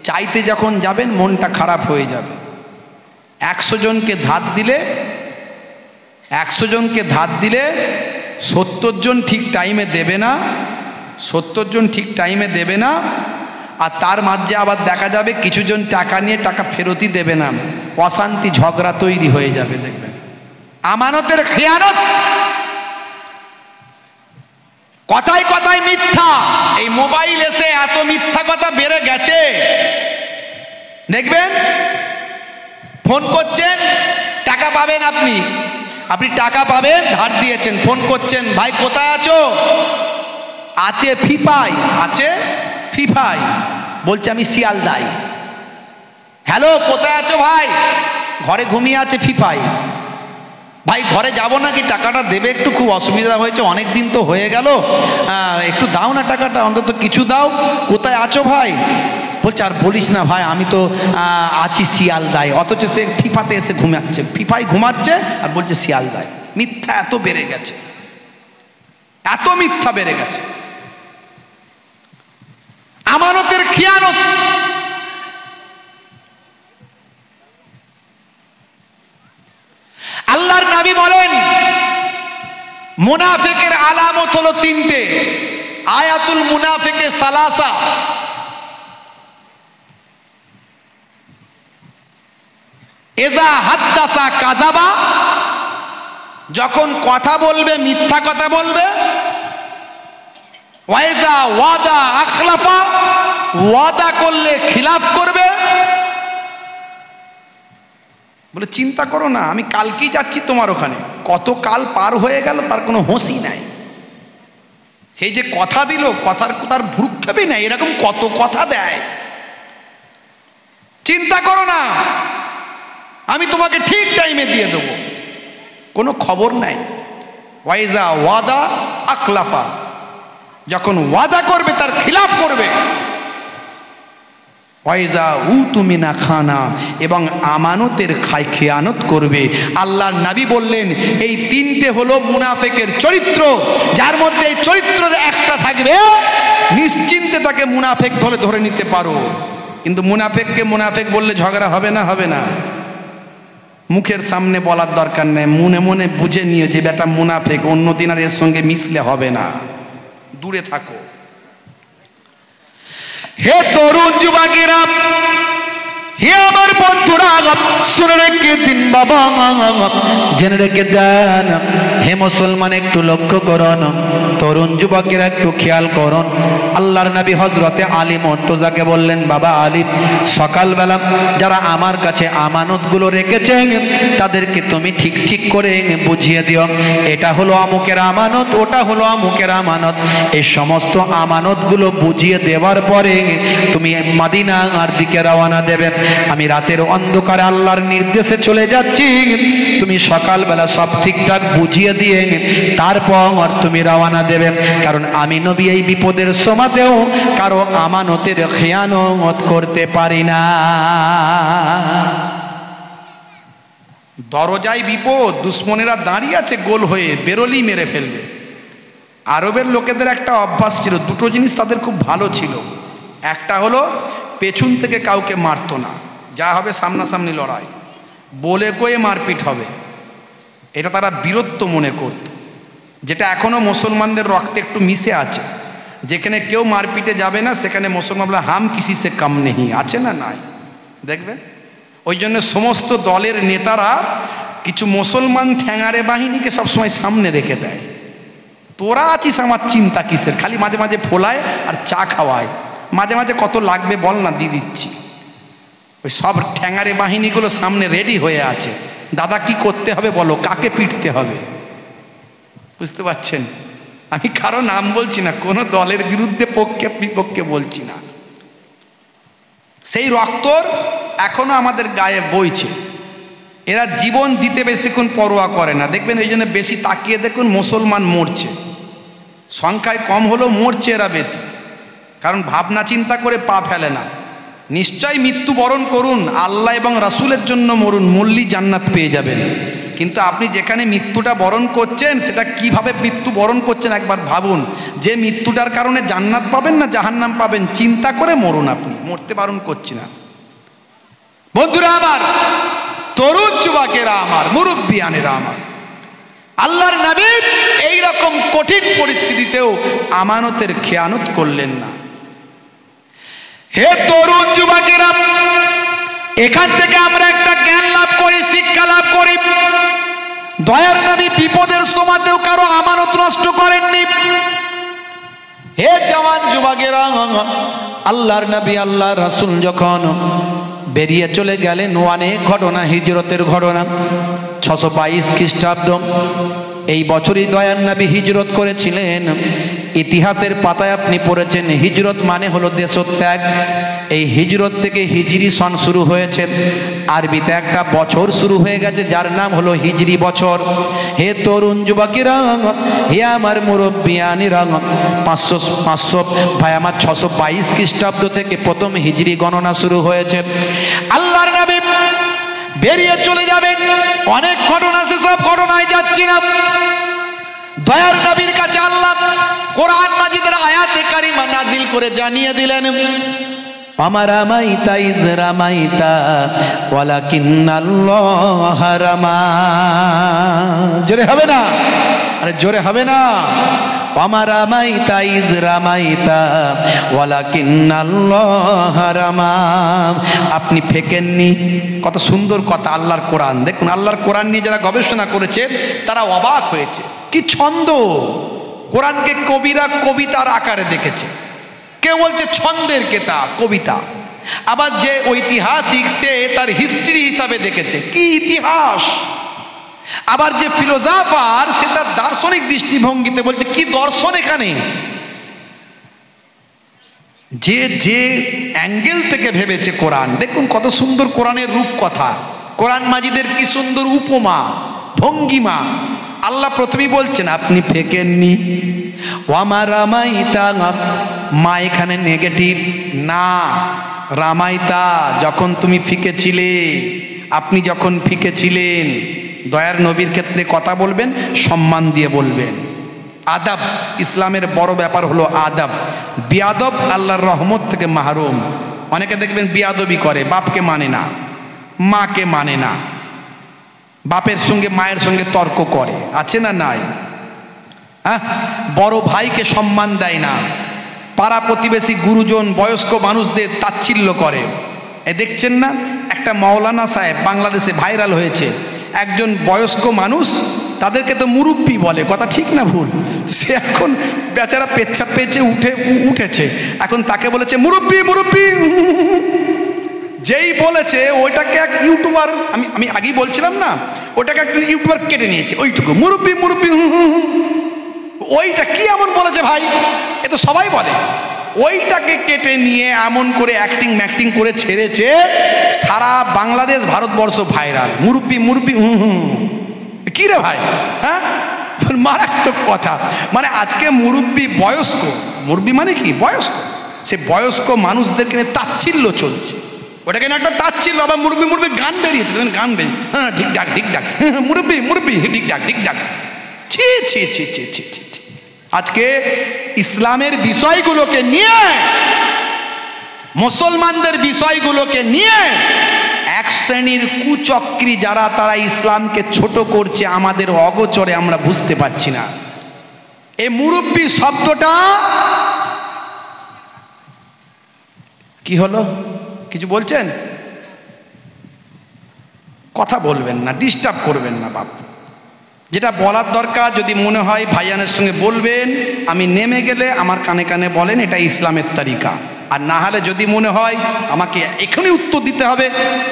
Speaker 1: চাইতে যখন যাবেন মনটা খারাপ হয়ে যাবে। 100 জনকে ধার দিলে 70 জন ঠিক টাইমে দেবে না, 70 জন ঠিক টাইমে দেবে না, আর তার মাঝে আবার দেখা যাবে কিছু জন টাকা নিয়ে টাকা ফেরতই দেবে না, অশান্তি ঝগড়া তৈরি হয়ে যাবে। দেখবেন আমানতের খেয়ানত, কথায় কথায় মিথ্যা। এই মোবাইল এসে এত মিথ্যা কথা বেড়ে গেছে। দেখবেন ফোন করছেন, টাকা পাবেন, আপনি টাকা পাবেন, ধার দিয়েছেন, ফোন করছেন, ভাই কোথায় আছো? আছে ফিফাই, আছে ফিফাই, বলছে আমি শিয়ালদায়। হ্যালো কোথায় আছো ভাই? ঘরে ঘুমিয়ে আছে ফিফাই। ভাই ঘরে যাব নাকি, টাকাটা দেবে একটু, খুব অসুবিধা হয়েছে, অনেক দিন তো হয়ে গেল, একটু দাও না টাকাটা, অন্তত কিছু দাও। কোথায় আছো ভাই? বলছে আর বলিস না ভাই, আমি তো আছি শিয়ালদায়। অথচ সে ফিফাতে এসে ঘুমাচ্ছে, ফিফাই ঘুমাচ্ছে আর বলছে শিয়ালদায়। মিথ্যা এত বেড়ে গেছে, এত মিথ্যা বেড়ে গেছে। আমানতের খিয়ানত। আল্লাহর নবী বলেন মুনাফিকের আলামত হলো 3টে। আয়াতুল মুনাফিকে সালাসা। এজা হাদ্দাসা কাযাবা, যখন কথা বলবে মিথ্যা কথা বলবে। ওয়াইজা ওয়াদা আখলাফা, ওয়াদা করলে খিলাফ করবে। বলে চিন্তা করো না, আমি কালকেই যাচ্ছি তোমার ওখানে। কত কাল পার হয়ে গেল তার কোনো হোঁশই নাই। সেই যে কথা দিল, কথার তার ভ্রুক্ষেপই নাই। এরকম কত কথা দেয়। চিন্তা করো না, আমি তোমাকে ঠিক টাইমে দিয়ে দেবো। কোনো খবর নাই। ওয়াইজা ওয়াদা আখলাফা, যখন ওয়াদা করবে তার খিলাফ করবে। ওয়াইজা উতুমিনা খানা, এবং আমানতের খেয়ানত করবে। আল্লাহর নবী বললেন এই 3টে হলো মুনাফিকের চরিত্র। যার মধ্যে এই চরিত্রের একটা থাকবে, নিশ্চিন্তে তাকে মুনাফিক বলে ধরে নিতে পারো। কিন্তু মুনাফিককে মুনাফিক বললে ঝগড়া হবে না? হবে না। মুখের সামনে বলার দরকার নেই, মনে মনে বুঝে নিয়ে যে বেটা মুনাফিক, অন্যদিন আর এর সঙ্গে মিশলে হবে না, দূরে থাকো। হে তরুণ যুবকেরা, হে আমার বন্ধুরা, শুনে রেখে দিন বাবা, জেনে রেখে দেন। হে মুসলমান একটু লক্ষ্য করুন, তরুণ যুবকেরা একটু খেয়াল করুন। আল্লাহর নবী হযরতে আলী মুর্তজাকে বললেন, বাবা আলী, সকালবেলা যারা আমার কাছে আমানতগুলো রেখেছেন তাদেরকে তুমি ঠিক ঠিক করে বুঝিয়ে দিও। এটা হলো অমুকের আমানত, ওটা হলো অমুকের আমানত। এই সমস্ত আমানতগুলো বুঝিয়ে দেওয়ার পরে তুমি মদিনার দিকে রওনা দেবে। আমি রাতের অন্ধকারে আল্লাহর নির্দেশে চলে যাচ্ছি, তুমি সকালবেলা সব ঠিকঠাক বুঝিয়ে দিয়ে তারপর তুমি রওনা দেবে, কারণ আমি নবী এই বিপদের সময়তেও কারো আমানতের খেয়ানত করতে পারি না। দরজায় বিপদ, দুশ্মনেরা দাঁড়িয়ে আছে গোল হয়ে, বেরোলি মেরে ফেলবে। আরবের লোকেদের একটা অভ্যাস ছিল, দুটো জিনিস তাদের খুব ভালো ছিল। একটা হলো পেছন থেকে কাউকে মারতো না, যা হবে সামনাসামনি লড়াই, বলে কয়ে মারপিট হবে, এটা তারা বীরত্ব মনে করত, যেটা এখনো মুসলমানদের রক্তে একটু মিশে আছে। যেখানে কেউ মারপিটে যাবে না সেখানে মুসলমান বলে হাম কিসি সে কম নেই, আছে না নাই দেখবেন। ওই জন্য সমস্ত দলের নেতারা কিছু মুসলমান ঠ্যাঙারে বাহিনীকে সবসময় সামনে রেখে দেয়। তোরা আছিস, আমার চিন্তা কিসের, খালি মাঝে মাঝে ফোলায় আর চা খাওয়ায়, মাঝে মাঝে কত লাগবে বল না দিয়ে দিচ্ছি। ওই সব ঠ্যাঙারে বাহিনীগুলো সামনে রেডি হয়ে আছে, দাদা কি করতে হবে বলো, কাকে পিটতে হবে, বুঝতে পারছেন? আমি কারো নাম বলছি না, কোনো দলের বিরুদ্ধে পক্ষে বিপক্ষে বলছি না। সেই রক্ত এখনো আমাদের গায়ে বইছে। এরা জীবন দিতে বেশিক্ষণ পরোয়া করে না, দেখবেন এই জন্য বেশি তাকিয়ে দেখুন মুসলমান মরছে, সংখ্যায় কম হলেও মরছে এরা বেশি, কারণ ভাবনা চিন্তা করে পা ফেলে না। নিশ্চয় মৃত্যুবরণ করুন, আল্লাহ এবং রাসূলের জন্য মরুন, মরলি জান্নাত পেয়ে যাবেন। কিন্তু আপনি যেখানে মৃত্যুটা বরণ করছেন সেটা কিভাবে মৃত্যু বরণ করছেন একবার ভাবুন। যে মৃত্যুটার কারণে জান্নাত পাবেন না জাহান্নাম পাবেন, চিন্তা করে মরুন। আপনি মরতে বারণ করছি না। বন্ধুরা আমার, তরুণ যুবকেরা আমার, মুরব্বিয়ানেরা আমার, আল্লাহর নবী এই রকম কঠিন পরিস্থিতিতেও আমানতের খেয়ানত করলেন না। হে তরুণ যুবকেরা, এখান থেকে আমরা একটা জ্ঞান লাভ করি, শিক্ষা লাভ করি। দয়ার নবী বিপদের সময়তেও কারো আমানত নষ্ট করেননি। হে জওয়ান যুবকেরা, আল্লাহর নবী আল্লাহর রাসূল যখন বেরিয়ে চলে গেলেন, অনেক ঘটনা, হিজরতের ঘটনা। 622 খ্রিস্টাব্দ এই বছরই দয়ার নবী হিজরত করেছিলেন। ইতিহাসের পাতায় আপনি পড়েছেন, হিজরত মানে হলো দেশত্যাগ। এই হিজরত থেকে হিজরি সন শুরু হয়েছে, আরবিতে একটা বছর শুরু হয়ে গেছে যার নাম হলো হিজরি বছর। হে তরুণ যুবকেরা, হে আমার মুরব্বিয়ানেরা, 500 ভাই আমার 622 খ্রিস্টাব্দ থেকে প্রথম হিজরি গণনা শুরু হয়েছে। আল্লাহর নবী বেরিয়ে চলে যাবেন, অনেক ঘটনা, সেসব ঘটনায় যাচ্ছি না। দয়ার নবীর কাছে আল্লাহ কোরআন মাজিদের আয়াতে কারিমা নাজিল করে জানিয়ে দিলেন, আমার রামাইতা ইজ রামাইতা ওয়ালাকিন্নাল্লাহ রামা। জোরে হবে না? আরে জোরে হবে না? আমার রামাইতা ইজ রামাইতা ওয়ালাকিন্নাল্লাহ রামা। আপনি ফেকেননি। কত সুন্দর কথা আল্লাহর কোরআন। দেখুন, আল্লাহর কোরআন নিয়ে যারা গবেষণা করেছে তারা অবাক হয়েছে। কি ছন্দ! কোরআনকে কবিরা কবিতার আকারে দেখেছে। কেউ বলছে ছন্দের কেতাব, কবিতা। আবার যে ঐতিহাসিক সে তার হিস্ট্রি হিসাবে দেখেছে, কি ইতিহাস। আবার যে ফিলোসফার সে তার দার্শনিক দৃষ্টিভঙ্গিতে বলছে, কি দর্শন এখানে। যে যে অ্যাঙ্গেল থেকে ভেবেছে কোরআন, দেখুন কত সুন্দর কোরআনের রূপ কথা। কোরআন মাজিদের কি সুন্দর উপমা ভঙ্গিমা। আল্লাহ প্রথমেই বলছেন আপনি ফেকেননি। ওয়ামা রামাইতা, মা এখানে নেগেটিভ না। রামাইতা, যখন তুমি ফিকেছিলে, আপনি যখন ফিকেছিলেন। দয়ার নবীর ক্ষেত্রে কথা বলবেন সম্মান দিয়ে বলবেন। আদাব, ইসলামের বড় ব্যাপার হলো আদাব। বিয়াদব আল্লাহর রহমত থেকে মাহরুম। অনেকে দেখবেন বিয়াদবি করে, বাপকে মানে না, মাকে মানে না, বাপের সঙ্গে মায়ের সঙ্গে তর্ক করে, আছে না নাই? হ্যাঁ, বড় ভাইকে সম্মান দেয় না, পাড়া প্রতিবেশী গুরুজন বয়স্ক মানুষদের তাচ্ছিল্য করে। এ দেখছেন না, একটা মাওলানা সাহেব বাংলাদেশে ভাইরাল হয়েছে। একজন বয়স্ক মানুষ, তাদেরকে তো মুরব্বি বলে, কথা ঠিক না ভুল? সে এখন বেচারা পেচ্ছাপ পেয়েছে, উঠেছে, এখন তাকে বলেছে মুরব্বি মুরব্বি। যেই বলেছে ওইটাকে এক ইউটিউবার, আমি আগেই বলছিলাম না, ওটাকে একটা ইউটিউবার কেটে নিয়েছে, ওইটুকু মুরব্বি মুরব্বি। ওইটা কি এমন বলেছে ভাই, এ তো সবাই বলে। ওইটাকে কেটে নিয়ে এমন করে অ্যাক্টিং ম্যাক্টিং করে ছেড়েছে, সারা বাংলাদেশ ভারতবর্ষ ভাইরাল। মুরব্বি মুরব্বি কি রে ভাই, হ্যাঁ
Speaker 2: মারাত্মক কথা। মানে আজকে মুরব্বী বয়স্ক, মুরব্বী মানে কি বয়স্ক, সে বয়স্ক মানুষদেরকে নিয়ে তাচ্ছিল্য চলছে। ওটাকে না একটা তাচ্ছিল্য। আবার মুরব্বী মুরব্বী গান বেরিয়েছে, গান বেরিয়ে, হ্যাঁ ঠিক ডাক ঠিক ডাক, মুরব্বী মুরব্বী ঠিক ডাক ঠিক ডাক। ছি ছি ছি ছি ছি ছি। আজকে ইসলামের বিষয়গুলোকে নিয়ে, মুসলমানদের বিষয়গুলোকে নিয়ে এক শ্রেণীর কুচক্রী যারা, তারা ইসলামকে ছোট করছে আমাদের অগোচরে, আমরা বুঝতে পারছি না। এই মুরব্বী শব্দটা কি হলো? কিছু বলছেন? কথা বলবেন না, ডিস্টার্ব করবেন না বাপ। যেটা বলার দরকার যদি মনে হয় ভাইয়ানের সঙ্গে বলবেন, আমি নেমে গেলে আমার কানে কানে বলেন, এটা ইসলামের তরিকা। আর না হলে যদি মনে হয় আমাকে এখনই উত্তর দিতে হবে,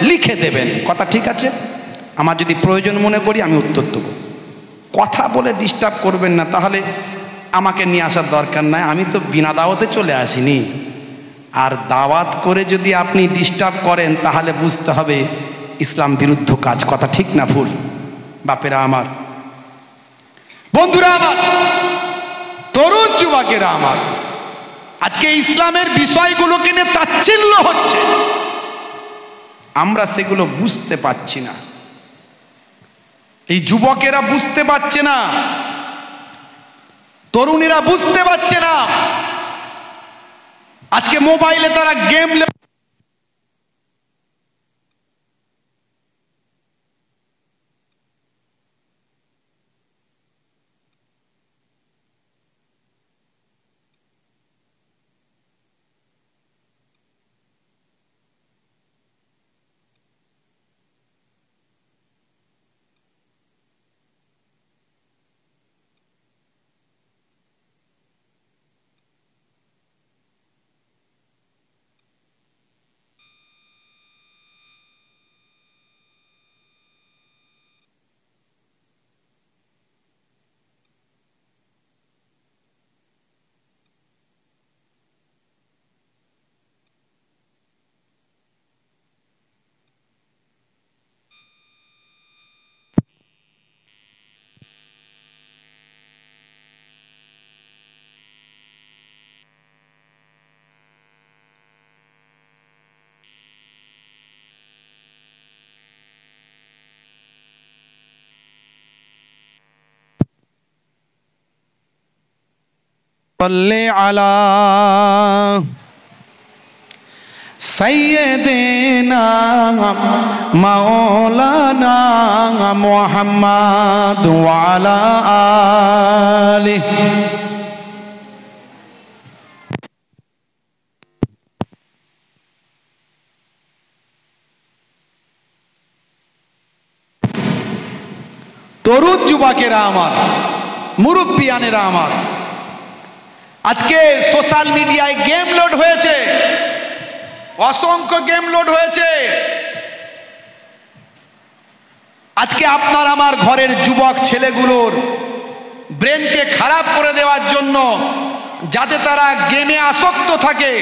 Speaker 2: লিখে দেবেন। কথা ঠিক আছে? আমার যদি প্রয়োজন মনে করি আমি উত্তর দেবো। কথা বলে ডিস্টার্ব করবেন না, তাহলে আমাকে নিয়ে আসার দরকার নাই। আমি তো বিনা দাওয়াতে চলে আসিনি। আর দাওয়াত করে যদি আপনি ডিস্টার্ব করেন তাহলে বুঝতে হবে ইসলাম বিরুদ্ধ কাজ। কথা ঠিক না ভুল? বাপেরা আমার, বন্ধুরা আমার, তরুণ যুবকেরা আমার, আজকে ইসলামের বিষয়গুলোকে নিয়ে তাচ্ছিল্য হচ্ছে, আমরা সেগুলো বুঝতে পারছি না। এই যুবকেরা বুঝতে পারছে না, তরুণীরা বুঝতে পারছে না। আজকে মোবাইলে তারা গেম, सल्ले अला सय्यिदना मौलाना मुहम्मद व अला आलिहि। তরুণ যুবকেরা আমার, মুরব্বিয়ানেরা আমার, আজকে সোশ্যাল মিডিয়ায় গেম লোড হয়েছে, অসংখ্য গেম লোড হয়েছে। আজকে আপনার আমার ঘরের যুবক ছেলেগুলোর ব্রেনকে খারাপ করে দেওয়ার জন্য, যাতে তারা গেমে আসক্ত থাকে,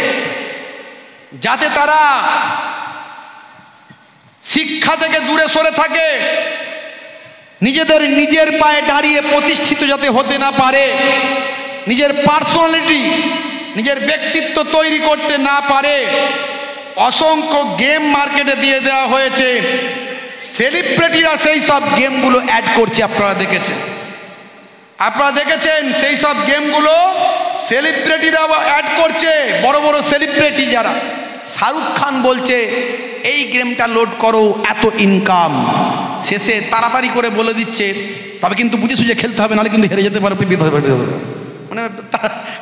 Speaker 2: যাতে তারা শিক্ষা থেকে দূরে সরে থাকে, নিজের পায়ে দাঁড়িয়ে প্রতিষ্ঠিত যাতে হতে না পারে, নিজের পার্সোনালিটি, নিজের ব্যক্তিত্ব তৈরি করতে না পারে, অসংখ্য গেম মার্কেটে দিয়ে দেওয়া হয়েছে। সেলিব্রিটিরা সেই সব গেমগুলো অ্যাড করছে। আপনারা দেখেছেন সেই সব গেমগুলো সেলিব্রিটিরা অ্যাড করছে। বড় বড় সেলিব্রিটি যারা, শাহরুখ খান বলছে এই গেমটা লোড করো, এত ইনকাম। শেষে তাড়াতাড়ি করে বলে দিচ্ছে, তবে কিন্তু বুঝে সুঝে খেলতে হবে, নাহলে কিন্তু হেরে যেতে পারে,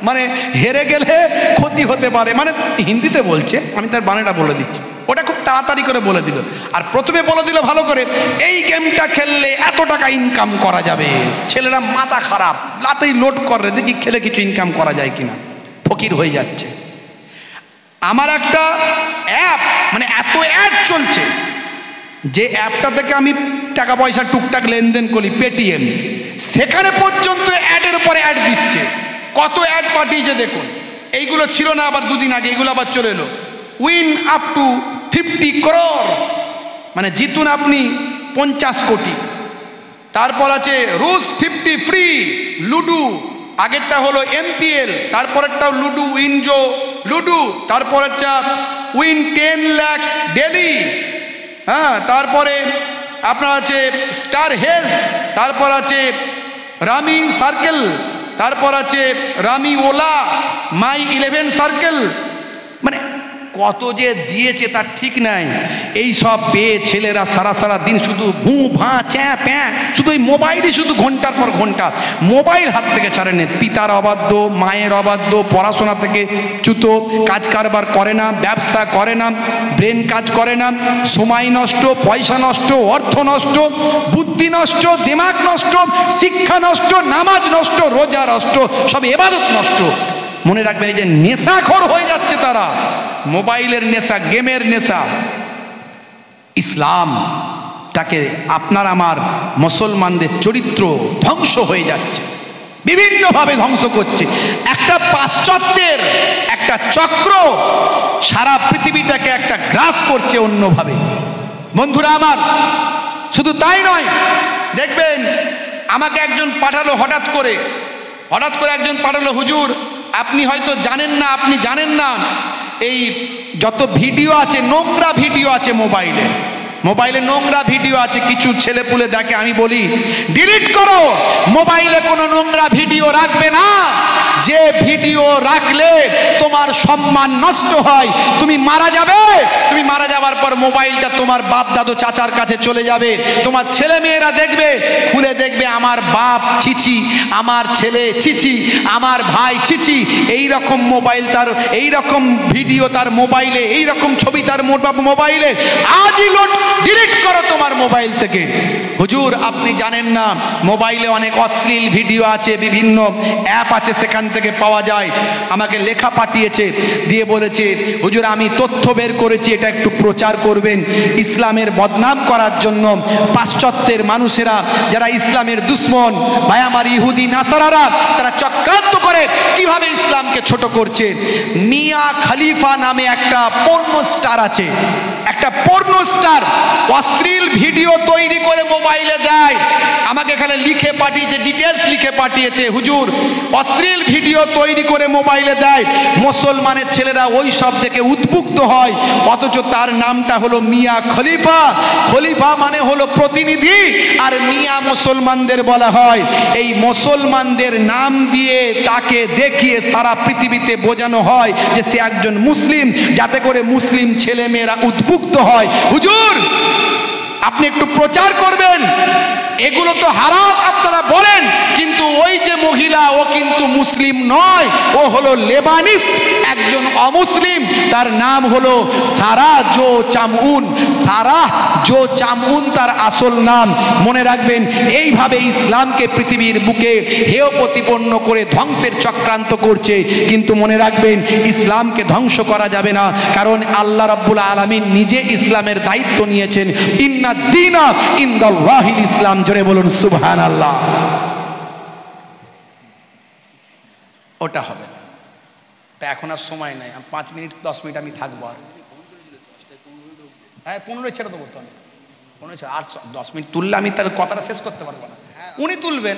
Speaker 2: মানে হেরে গেলে ক্ষতি হতে পারে। মানে হিন্দিতে বলছে, আমি তার বানানটা বলে দিচ্ছি। ওটা খুব তাড়াতাড়ি করে বলে দিল, আর প্রথমে বলে দিল ভালো করে, এই গেমটা খেললে এত টাকা ইনকাম করা যাবে। ছেলেরা মাথা খারাপ, রাতেই লোড করে দেখি খেলে কিছু ইনকাম করা যায় কিনা, ফকির হয়ে যাচ্ছে। আমার একটা অ্যাপ, মানে এত অ্যাড চলছে, যে অ্যাপটা থেকে আমি টাকা পয়সা টুকটাক লেনদেন করি, পেটিএম, সেখানে পর্যন্ত অ্যাডের উপরে অ্যাড দিচ্ছে। কত অ্যাড পাঠিয়েছে দেখুন। এইগুলো ছিল না আবার দুদিন আগে, এগুলো আবার চলে এলো। উইন আপ টু 50 crore, মানে জিতুন আপনি 50 কোটি। তারপর আছে রুস 50 ফ্রি লুডু, আগেরটা হলো MPL, তারপরেরটাও লুডু উইনজো লুডু, তারপরেরটা উইন 10 লাখ ডেলি, হ্যাঁ, তারপরে আপনার আছে স্টার হেলথ, তারপর আছে রামি সার্কেল, তারপর আছে রামি ওলা, মাই 11 সার্কেল, মানে কত যে দিয়েছে তার ঠিক নাই। এই সব পেয়ে ছেলেরা সারা সারা দিন শুধু ভু ভা চ্যাঁ প্যাঁ, শুধু এই মোবাইলই, শুধু ঘন্টার পর ঘন্টা মোবাইল হাত থেকে ছাড়ে নেই। পিতার অবাধ্য, মায়ের অবাধ্য, পড়াশোনা থেকে চ্যুত, কাজ কারবার করে না, ব্যবসা করে না, ব্রেন কাজ করে না, সময় নষ্ট, পয়সা নষ্ট, অর্থ নষ্ট, বুদ্ধি নষ্ট, দিমাগ নষ্ট, শিক্ষা নষ্ট, নামাজ নষ্ট, রোজা নষ্ট, সব ইবাদত নষ্ট। মনে রাখবেন এই যে নেশাখোর হয়ে যাচ্ছে তারা, মোবাইলের নেশা, গেমের নেশা, ইসলামটাকে আপনার আমার মুসলমানদের চরিত্র ধ্বংস হয়ে যাচ্ছে, বিভিন্নভাবে ধ্বংস করছে। একটা পাশ্চাত্যের একটা চক্র সারা পৃথিবীটাকে একটা গ্রাস করছে অন্যভাবে। বন্ধুরা আমার, শুধু তাই নয়, দেখবেন আমাকে একজন পাঠালো হঠাৎ করে একজন পাঠালো, হুজুর আপনি হয়তো জানেন না, আপনি জানেন না এই যত ভিডিও আছে, নোংরা ভিডিও আছে মোবাইলে নোংরা ভিডিও আছে, কিছু ছেলেপুলে দেখে। আমি বলি ডিলিট করো, মোবাইলে কোনো নোংরা ভিডিও রাখবে না। যে ভিডিও রাখলে তোমার সম্মান নষ্ট হয়, তুমি মারা যাবে, তুমি মারা যাবার পর মোবাইলটা তোমার বাপ দাদু চাচার কাছে চলে যাবে, তোমার ছেলে মেয়েরা দেখবে, খুলে দেখবে আমার বাপ ছিছি, আমার ছেলে ছিছি, আমার ভাই ছিছি, এই রকম মোবাইল তার, এই রকম ভিডিও তার মোবাইলে, এই রকম ছবি তার মোবাইলে। আজই ডিলিট করো তোমার মোবাইল থেকে। হুজুর আপনি জানেন না, মোবাইলে অনেক অশ্লীল ভিডিও আছে, বিভিন্ন অ্যাপ আছে, সেখান থেকে পাওয়া যায়। আমাকে লেখা পাঠিয়েছে, দিয়ে বলেছে হুজুর আমি তথ্য বের করেছি, এটা একটু প্রচার করবেন। ইসলামের বদনাম করার জন্য পাশ্চাত্যের মানুষেরা, যারা ইসলামের দুশ্মন, ভাই আমার ইহুদি নাসারারা, তারা চক্রান্ত করে কিভাবে ইসলামকে ছোট করছে। মিয়া খলিফা নামে একটা পর্ন স্টার আছে, একটা পর্ন স্টার অশ্লীল ভিডিও তৈরি করে মোবাইলে দেয়। আমাকে এখানে লিখে পাঠিয়েছে, ডিটেলস লিখে পাঠিয়েছে, হুজুর অশ্লীল ভিডিও তৈরি করে মোবাইলে দেয়, মুসলমানের ছেলেরা ওই সব দেখে উদ্বুদ্ধ হয়, অথচ তার নামটা হলো মিয়া খলিফা। খলিফা মানে হলো প্রতিনিধি, আর মিয়া মুসলমানদের বলা হয়। এই মুসলমানদের নাম দিয়ে তাকে দেখিয়ে সারা পৃথিবীতে বোঝানো হয় যে সে একজন মুসলিম, যাতে করে মুসলিম ছেলে মেয়েরা উদ্বুদ্ধ হয়। হুজুর আপনি একটু প্রচার করবেন, এগুলো তো হারাম আপনারা বলেন, কিন্তু ওই যে মহিলা, ও কিন্তু মুসলিম নয়, ও হলো লেবানিস্ট, একজন অমুসলিম, তার নাম হলো সারাহ জো চামউন। সারাহ জো চামউন তার আসল নাম। মনে রাখবেন, এইভাবে ইসলামকে পৃথিবীর বুকে হেয় প্রতিপন্ন করে ধ্বংসের চক্রান্ত করছে। কিন্তু মনে রাখবেন, ইসলামকে ধ্বংস করা যাবে না, কারণ আল্লাহ রাব্বুল আলামিন নিজে ইসলামের দায়িত্ব নিয়েছেন। ইন্না দীনা ইনদাল্লাহিল ইসলাম। জোরে বলুন সুবহানাল্লাহ। ওটা হবে না, তা এখন আর সময় নাই, 5 মিনিট 10 মিনিট আমি থাকবো। আর হ্যাঁ 15 ছেড়ে দেবো, তো আমি 15 আর 10 মিনিট তুললে আমি তার কথাটা শেষ করতে পারবো না। উনি তুলবেন,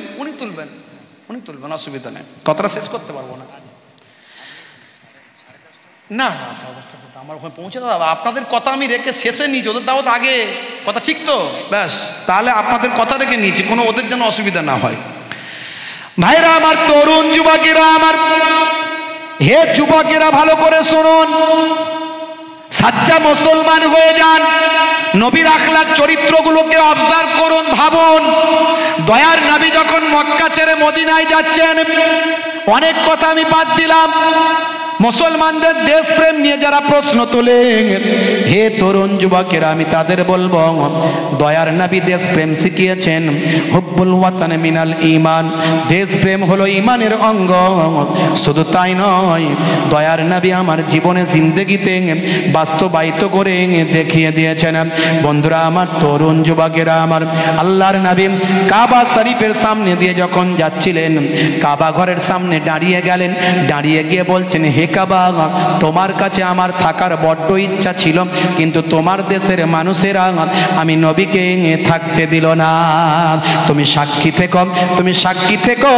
Speaker 2: অসুবিধা নেই, কথাটা শেষ করতে পারবো না। না আমার ওখানে পৌঁছে দাও, আপনাদের কথা আমি রেখে শেষে নিয়েছি, ওদের দাওয়াত আগে, কথা ঠিক তো? ব্যাস, তাহলে আপনাদের কথা রেখে নিয়েছি, কোনো ওদের যেন অসুবিধা না হয়। ভাইরা আমার, তরুণ যুবকেরা আমার, হে যুবকেরা ভালো করে শুনুন, সাচ্চা মুসলমান হয়ে যান, নবীর আখলাক চরিত্রগুলোকে অবজার্ভ করুন, ভাবুন। দয়ার নবী যখন মক্কা ছেড়ে মদিনায় যাচ্ছেন, অনেক কথা আমি বাদ দিলাম। মুসলমানদের দেশপ্রেম নিয়ে যারা প্রশ্ন তোলেন, হে তরুণ যুবকেরা, আমি তাদের বলবো, দয়ার নবী দেশপ্রেম শিখিয়েছেন। হুব্বুল ওয়াতান মিনাল ঈমান, দেশপ্রেম হলো ঈমানের অঙ্গ। শুধু তাই নয়, দয়ার নবী আমার জীবনে জিন্দেগিতে বাস্তবায়িত করে দেখিয়ে দিয়েছেন। বন্ধুরা আমার, তরুণ যুবকেরা আমার, আল্লাহর নবী কাবা শরীফের সামনে দিয়ে যখন যাচ্ছিলেন, কাবা ঘরের সামনে দাঁড়িয়ে গেলেন, দাঁড়িয়ে গিয়ে বলছেন, হে কাবা, তোমার কাছে আমার থাকার বড্ড ইচ্ছা ছিল, কিন্তু তোমার দেশের মানুষেরা আমি নবীকে থাকতে দিল না। তুমি সাক্ষী থেকো, তুমি সাক্ষী থেকো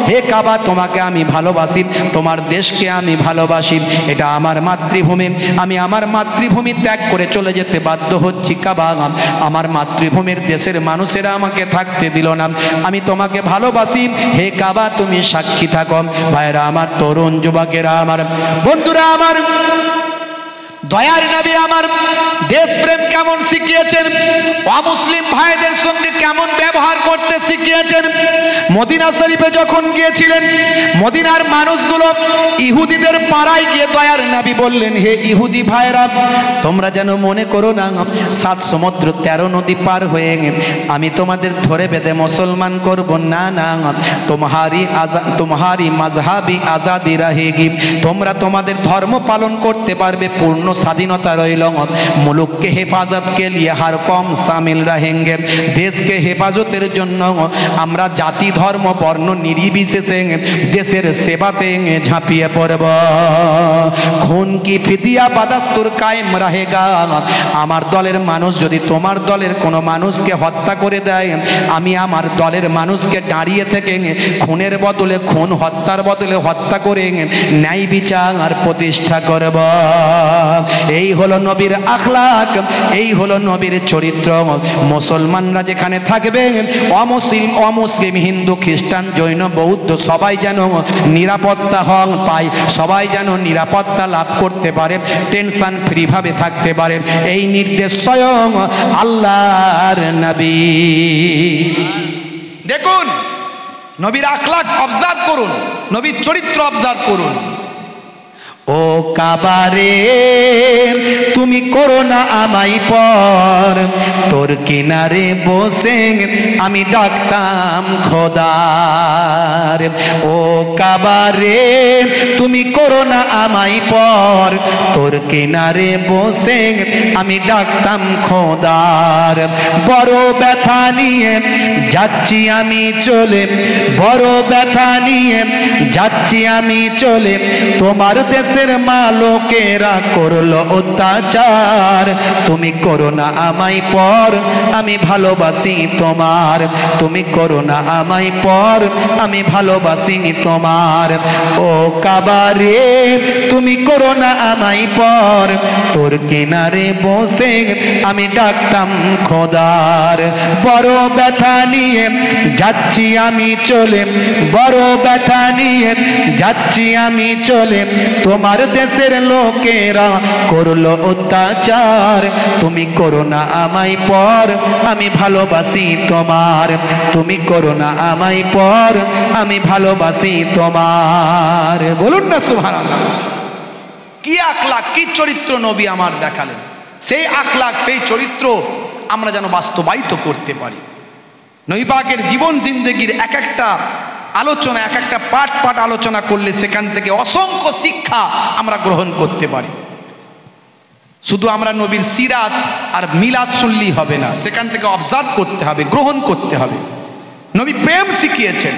Speaker 2: হে কাবা, তোমাকে আমি ভালোবাসি, তোমার দেশকে আমি ভালোবাসি, এটা আমার মাতৃভূমি, আমি আমার মাতৃভূমি ত্যাগ করে চলে যেতে বাধ্য হচ্ছি কাবা, আমার মাতৃভূমির দেশের মানুষেরা আমাকে থাকতে দিল না, আমি তোমাকে ভালোবাসি হে কাবা, তুমি সাক্ষী থাকো। ভাইরা আমার, তরুণ যুবকেরা আমার, বন্ধুরা আমার, দয়ার নবী আমার দেশপ্রেম কেমন শিখিয়েছেন, অমুসলিম ভাইদের সঙ্গে কেমন ব্যবহার করতে শিখিয়েছেন। মদিনা শরীফে যখন গিয়েছিলেন, মদিনার মানুষগুলো ইহুদিদের পাড়ায় গিয়ে দয়ার নবী বললেন, হে ইহুদি ভাইরা, তোমরা যেন মনে করো না 7 সমুদ্র 13 নদী পার হয়ে আমি তোমাদের ধরে বেঁধে মুসলমান করব, না না, তোমারি মাযহাবি আজাদি রহেগি, তোমরা তোমাদের ধর্ম পালন করতে পারবে, পূর্ণ স্বাধীনতা রইল, মুলুক কে হেফাজত কে লিয়ে হর কম শামিল रहेंगे, দেশকে হেফাজতের জন্য আমরা জাতি ধর্ম বর্ণ নির্বিশেষে দেশের সেবাতে ঝাঁপিয়ে পড়ব, খুন কি ফিদিয়া বাদাস্তুর কায়েম रहेगा, আমার দলের মানুষ যদি তোমার দলের কোনো মানুষকে হত্যা করে দেয়, আমি আমার দলের মানুষকে দাঁড়িয়ে থেকে খুনের বদলে খুন, হত্যার বদলে হত্যা করে ন্যায় বিচার প্রতিষ্ঠা করব। এই হলো নবীর আখলাক, এই হলো নবীর চরিত্র। মুসলমানরা যেখানে থাকবে, অমুসলিম হিন্দু খ্রিস্টান জৈন বৌদ্ধ সবাই যেন নিরাপত্তা পায়, সবাই যেন নিরাপত্তা লাভ করতে পারে, টেনশন ফ্রি ভাবে থাকতে পারে, এই নির্দেশ স্বয়ং আল্লাহর নবী। দেখুন নবীর আখলাক অবজার্ভ করুন, নবীর চরিত্র অবজার্ভ করুন। ও কাবারে তুমি করো না আমায় পর, তোর কিনারে বসে আমি ডাকতাম খোদার। ও কাবারে তুমি করো না আমায় পর, তোর কিনারে বসে আমি ডাকতাম খোদার। বড় ব্যথা নিয়ে যাচ্ছি আমি চলে, বড় ব্যথা নিয়ে যাচ্ছি আমি চলে, তোমার দেশ মালোকেরা করলো অত্যাচার, তুমি করো না আমায় পর, আমি ভালোবাসি তোমার, তুমি করো না আমায় পর, আমি ভালোবাসি তোমার। ও কাবারে তুমি করো না আমায় পর, তোর কিনারে বসে আমি ডাকতাম খোদার। বড় ব্যথা নিয়ে যাচ্ছি আমি চলে, বড় ব্যথা নিয়ে যাচ্ছি আমি চলে, তোমার দেশের লোকেরা করলো অত্যাচার, তুমি করো না আমায় পর, আমি ভালোবাসি তোমার, তুমি করো না আমায় পর, আমি ভালোবাসি তোমার। বলুন না সুবহানাল্লাহ। কি আখলাক, কি চরিত্র নবী আমার দেখালেন, সেই আখলাক সেই চরিত্র আমরা যেন বাস্তবায়িত করতে পারি। নবী পাকের জীবন জিন্দেগির এক একটা আলোচনা, এক একটা পাঠ পাঠ আলোচনা করলে সেখান থেকে অসংখ্য শিক্ষা আমরা গ্রহণ করতে পারি। শুধু আমরা নবীর সিরাত আর মিলাদ শুনলেই হবে না, সেখান থেকে অবজার্ভ করতে হবে, গ্রহণ করতে হবে। নবী প্রেম শিখিয়েছেন,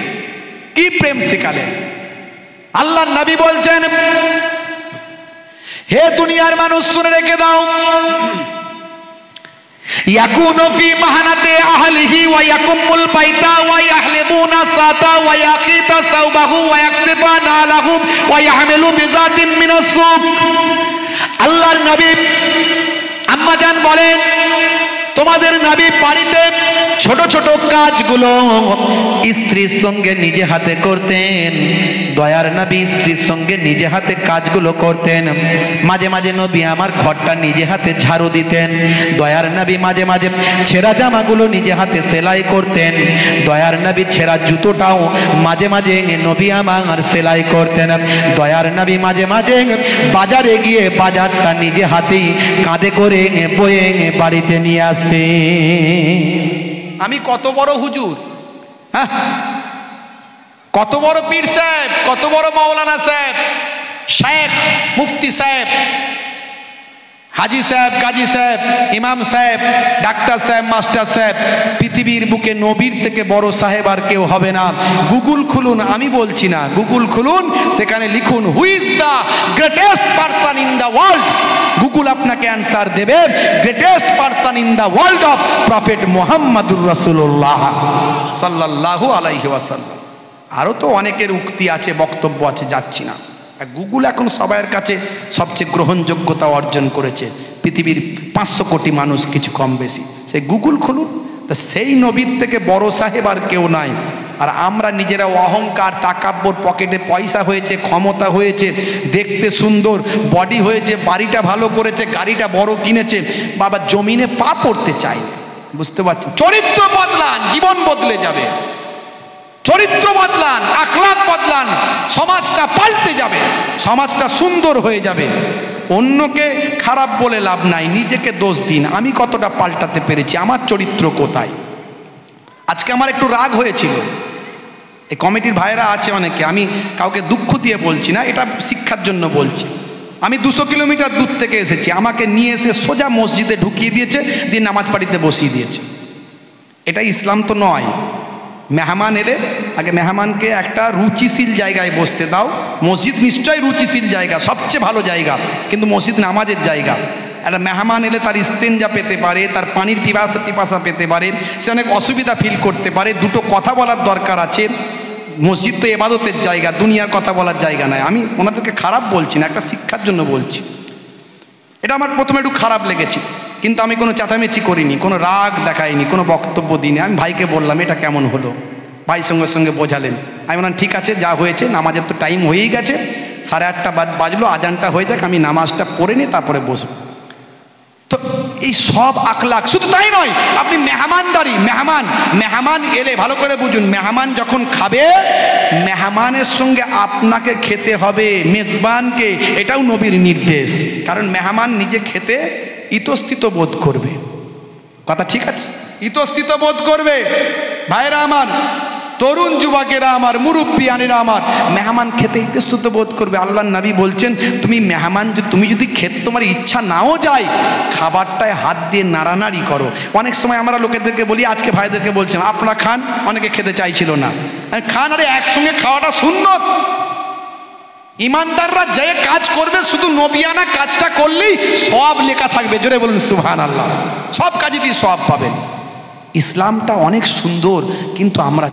Speaker 2: কি প্রেম শেখালেন? আল্লাহর নবী বলছেন, হে দুনিয়ার মানুষ শুনে রেখে দাও, ইয়াকুনু ফি মাহানাতি আহলিহি ওয়া ইয়াকুমুল বাইতা ওয়া ইয়াহলিবুনা সাতা ওয়া ইয়াকিতা সাওবাহু ওয়া ইয়াকসিবানা লাহুম ওয়া ইয়াহমিলু বিজাতিন মিনাস সুক। আল্লাহর নবী আম্মা জান বলেন, তোমাদের নবী বাড়িতে ছোট ছোট কাজগুলো স্ত্রীর সঙ্গে নিজে হাতে করতেন। দয়ার নবী স্ত্রীর সঙ্গে নিজে হাতে কাজগুলো করতেন। মাঝে মাঝে নবী আমার ঘরটা নিজে হাতে ঝাড়ু দিতেন। দয়ার নবী মাঝে মাঝে ছেঁড়া জামাগুলো নিজে হাতে সেলাই করতেন। দয়ার নবী ছেঁড়া জুতোটাও মাঝে মাঝে নবী আমার সেলাই করতেন। দয়ার নবী মাঝে মাঝে বাজারে গিয়ে বাজারটা নিজে হাতেই কাঁধে করে বয়ে বাড়িতে নিয়ে আসতেন। আমি কত বড় হুজুর, হ্যাঁ, কত বড় পীর সাহেব, কত বড় মাওলানা সাহেব, শেখ মুফতি সাহেব, হাজি সাহেব, গাজী সাহেব, ইমাম সাহেব, ডাক্তার সাহেব, মাস্টার সাহেব, পৃথিবীর বুকে নবীর থেকে বড় সাহেব আর কেউ হবে না। গুগল খুলুন, আমি বলছি না, গুগল খুলুন, সেখানে লিখুন who is the greatest person in the world. Google আপনাকে অ্যান্সার দেবে, greatest person in the world of prophet মুহাম্মাদুর রাসূলুল্লাহ সাল্লাল্লাহু আলাইহি ওয়াসাল্লাম। আরও তো অনেকের উক্তি আছে, বক্তব্য আছে, যাচ্ছি না। গুগল এখন সবার কাছে সবচেয়ে গ্রহণযোগ্যতা অর্জন করেছে। পৃথিবীর 500 কোটি মানুষ কিছু কম বেশি, সেই গুগল খুলুন, তা সেই নবীর থেকে বড় সাহেব আর কেউ নাই। আর আমরা নিজেরা অহংকার, টাকাব্বর, পকেটে পয়সা হয়েছে, ক্ষমতা হয়েছে, দেখতে সুন্দর, বডি হয়েছে, বাড়িটা ভালো করেছে, গাড়িটা বড় কিনেছে, বাবা জমিনে পা পড়তে চাই। বুঝতে পারছেন? চরিত্র বদলান, জীবন বদলে যাবে। চরিত্র বদলান, আখলাক বদলান, সমাজটা পাল্টে যাবে, সমাজটা সুন্দর হয়ে যাবে। অন্যকে খারাপ বলে লাভ নাই, নিজেকে দোষ দিন, আমি কতটা পাল্টাতে পেরেছি, আমার চরিত্র কোথায়। আজকে আমার একটু রাগ হয়েছিল, এই কমিটির ভাইরা আছে অনেকে, আমি কাউকে দুঃখ দিয়ে বলছি না, এটা শিক্ষার জন্য বলছি। আমি 200 কিলোমিটার দূর থেকে এসেছি, আমাকে নিয়ে এসে সোজা মসজিদে ঢুকিয়ে দিয়েছে, দিয়ে নামাজ পাড়িতে বসিয়ে দিয়েছে। এটা ইসলাম তো নয়। মেহমান এলে আগে মেহমানকে একটা রুচিশীল জায়গায় বসতে দাও। মসজিদ নিশ্চয়ই রুচিশীল জায়গা, সবচেয়ে ভালো জায়গা, কিন্তু মসজিদ নামাজের জায়গা। একটা মেহমান এলে তার ইস্তেঞ্জা পেতে পারে, তার পানির পিপাসা পেতে পারে, সে অনেক অসুবিধা ফিল করতে পারে, দুটো কথা বলার দরকার আছে। মসজিদ তো ইবাদতের জায়গা, দুনিয়ার কথা বলার জায়গা নয়। আমি ওনাদেরকে খারাপ বলছি না, একটা শিক্ষার জন্য বলছি। এটা আমার প্রথমে একটু খারাপ লেগেছে, কিন্তু আমি কোনো চেঁচামেচি করিনি, কোনো রাগ দেখাইনি, কোনো বক্তব্য দিইনি। আমি ভাইকে বললাম এটা কেমন হলো, ভাই সঙ্গে সঙ্গে বোঝালেন। আমি বললাম ঠিক আছে, যা হয়েছে, নামাজের তো টাইম হয়েই গেছে, 8:30 বাজলো, আজানটা হয়ে যাক, আমি নামাজটা পড়ে নিই, তারপরে বসবো। তো এই সব আখলাক, শুধু তাই নয়, আপনি মেহমানদারি, মেহমান এলে ভালো করে বুঝুন, মেহমান যখন খাবে, মেহমানের সঙ্গে আপনাকে খেতে হবে, মেজবানকে, এটাও নবীর নির্দেশ। কারণ মেহমান নিজে খেতে ইতস্তত বোধ করবে, কথা ঠিক আছে, ইতস্তত বোধ করবে। ভাইরা আমার, তরুণ যুবকেরা আমার, মুরব্বিয়ানেরা আমার, মেহমান খেতে ইতস্তত বোধ করবে। আল্লাহর নবী বলছেন, তুমি যদি খেতে তোমার ইচ্ছা নাও যায়, খাবারটায় হাত দিয়ে নাড়ানাড়ি করো। অনেক সময় আমরা লোকেদেরকে বলি, আজকে ভাইদেরকে বলছেন আপনারা খান, অনেকে খেতে চাইছিল না, খান। আরে একসঙ্গে খাওয়াটা সুন্নত। ইমানদাররা যে কাজ করবে, শুধু নবিয়ানা কাজটা করলেই সব লেখা থাকবে। জোরে বলুন সুবহানাল্লাহ। সব কাজেতেই সওয়াব পাবেন। ইসলামটা অনেক সুন্দর, কিন্তু আমরা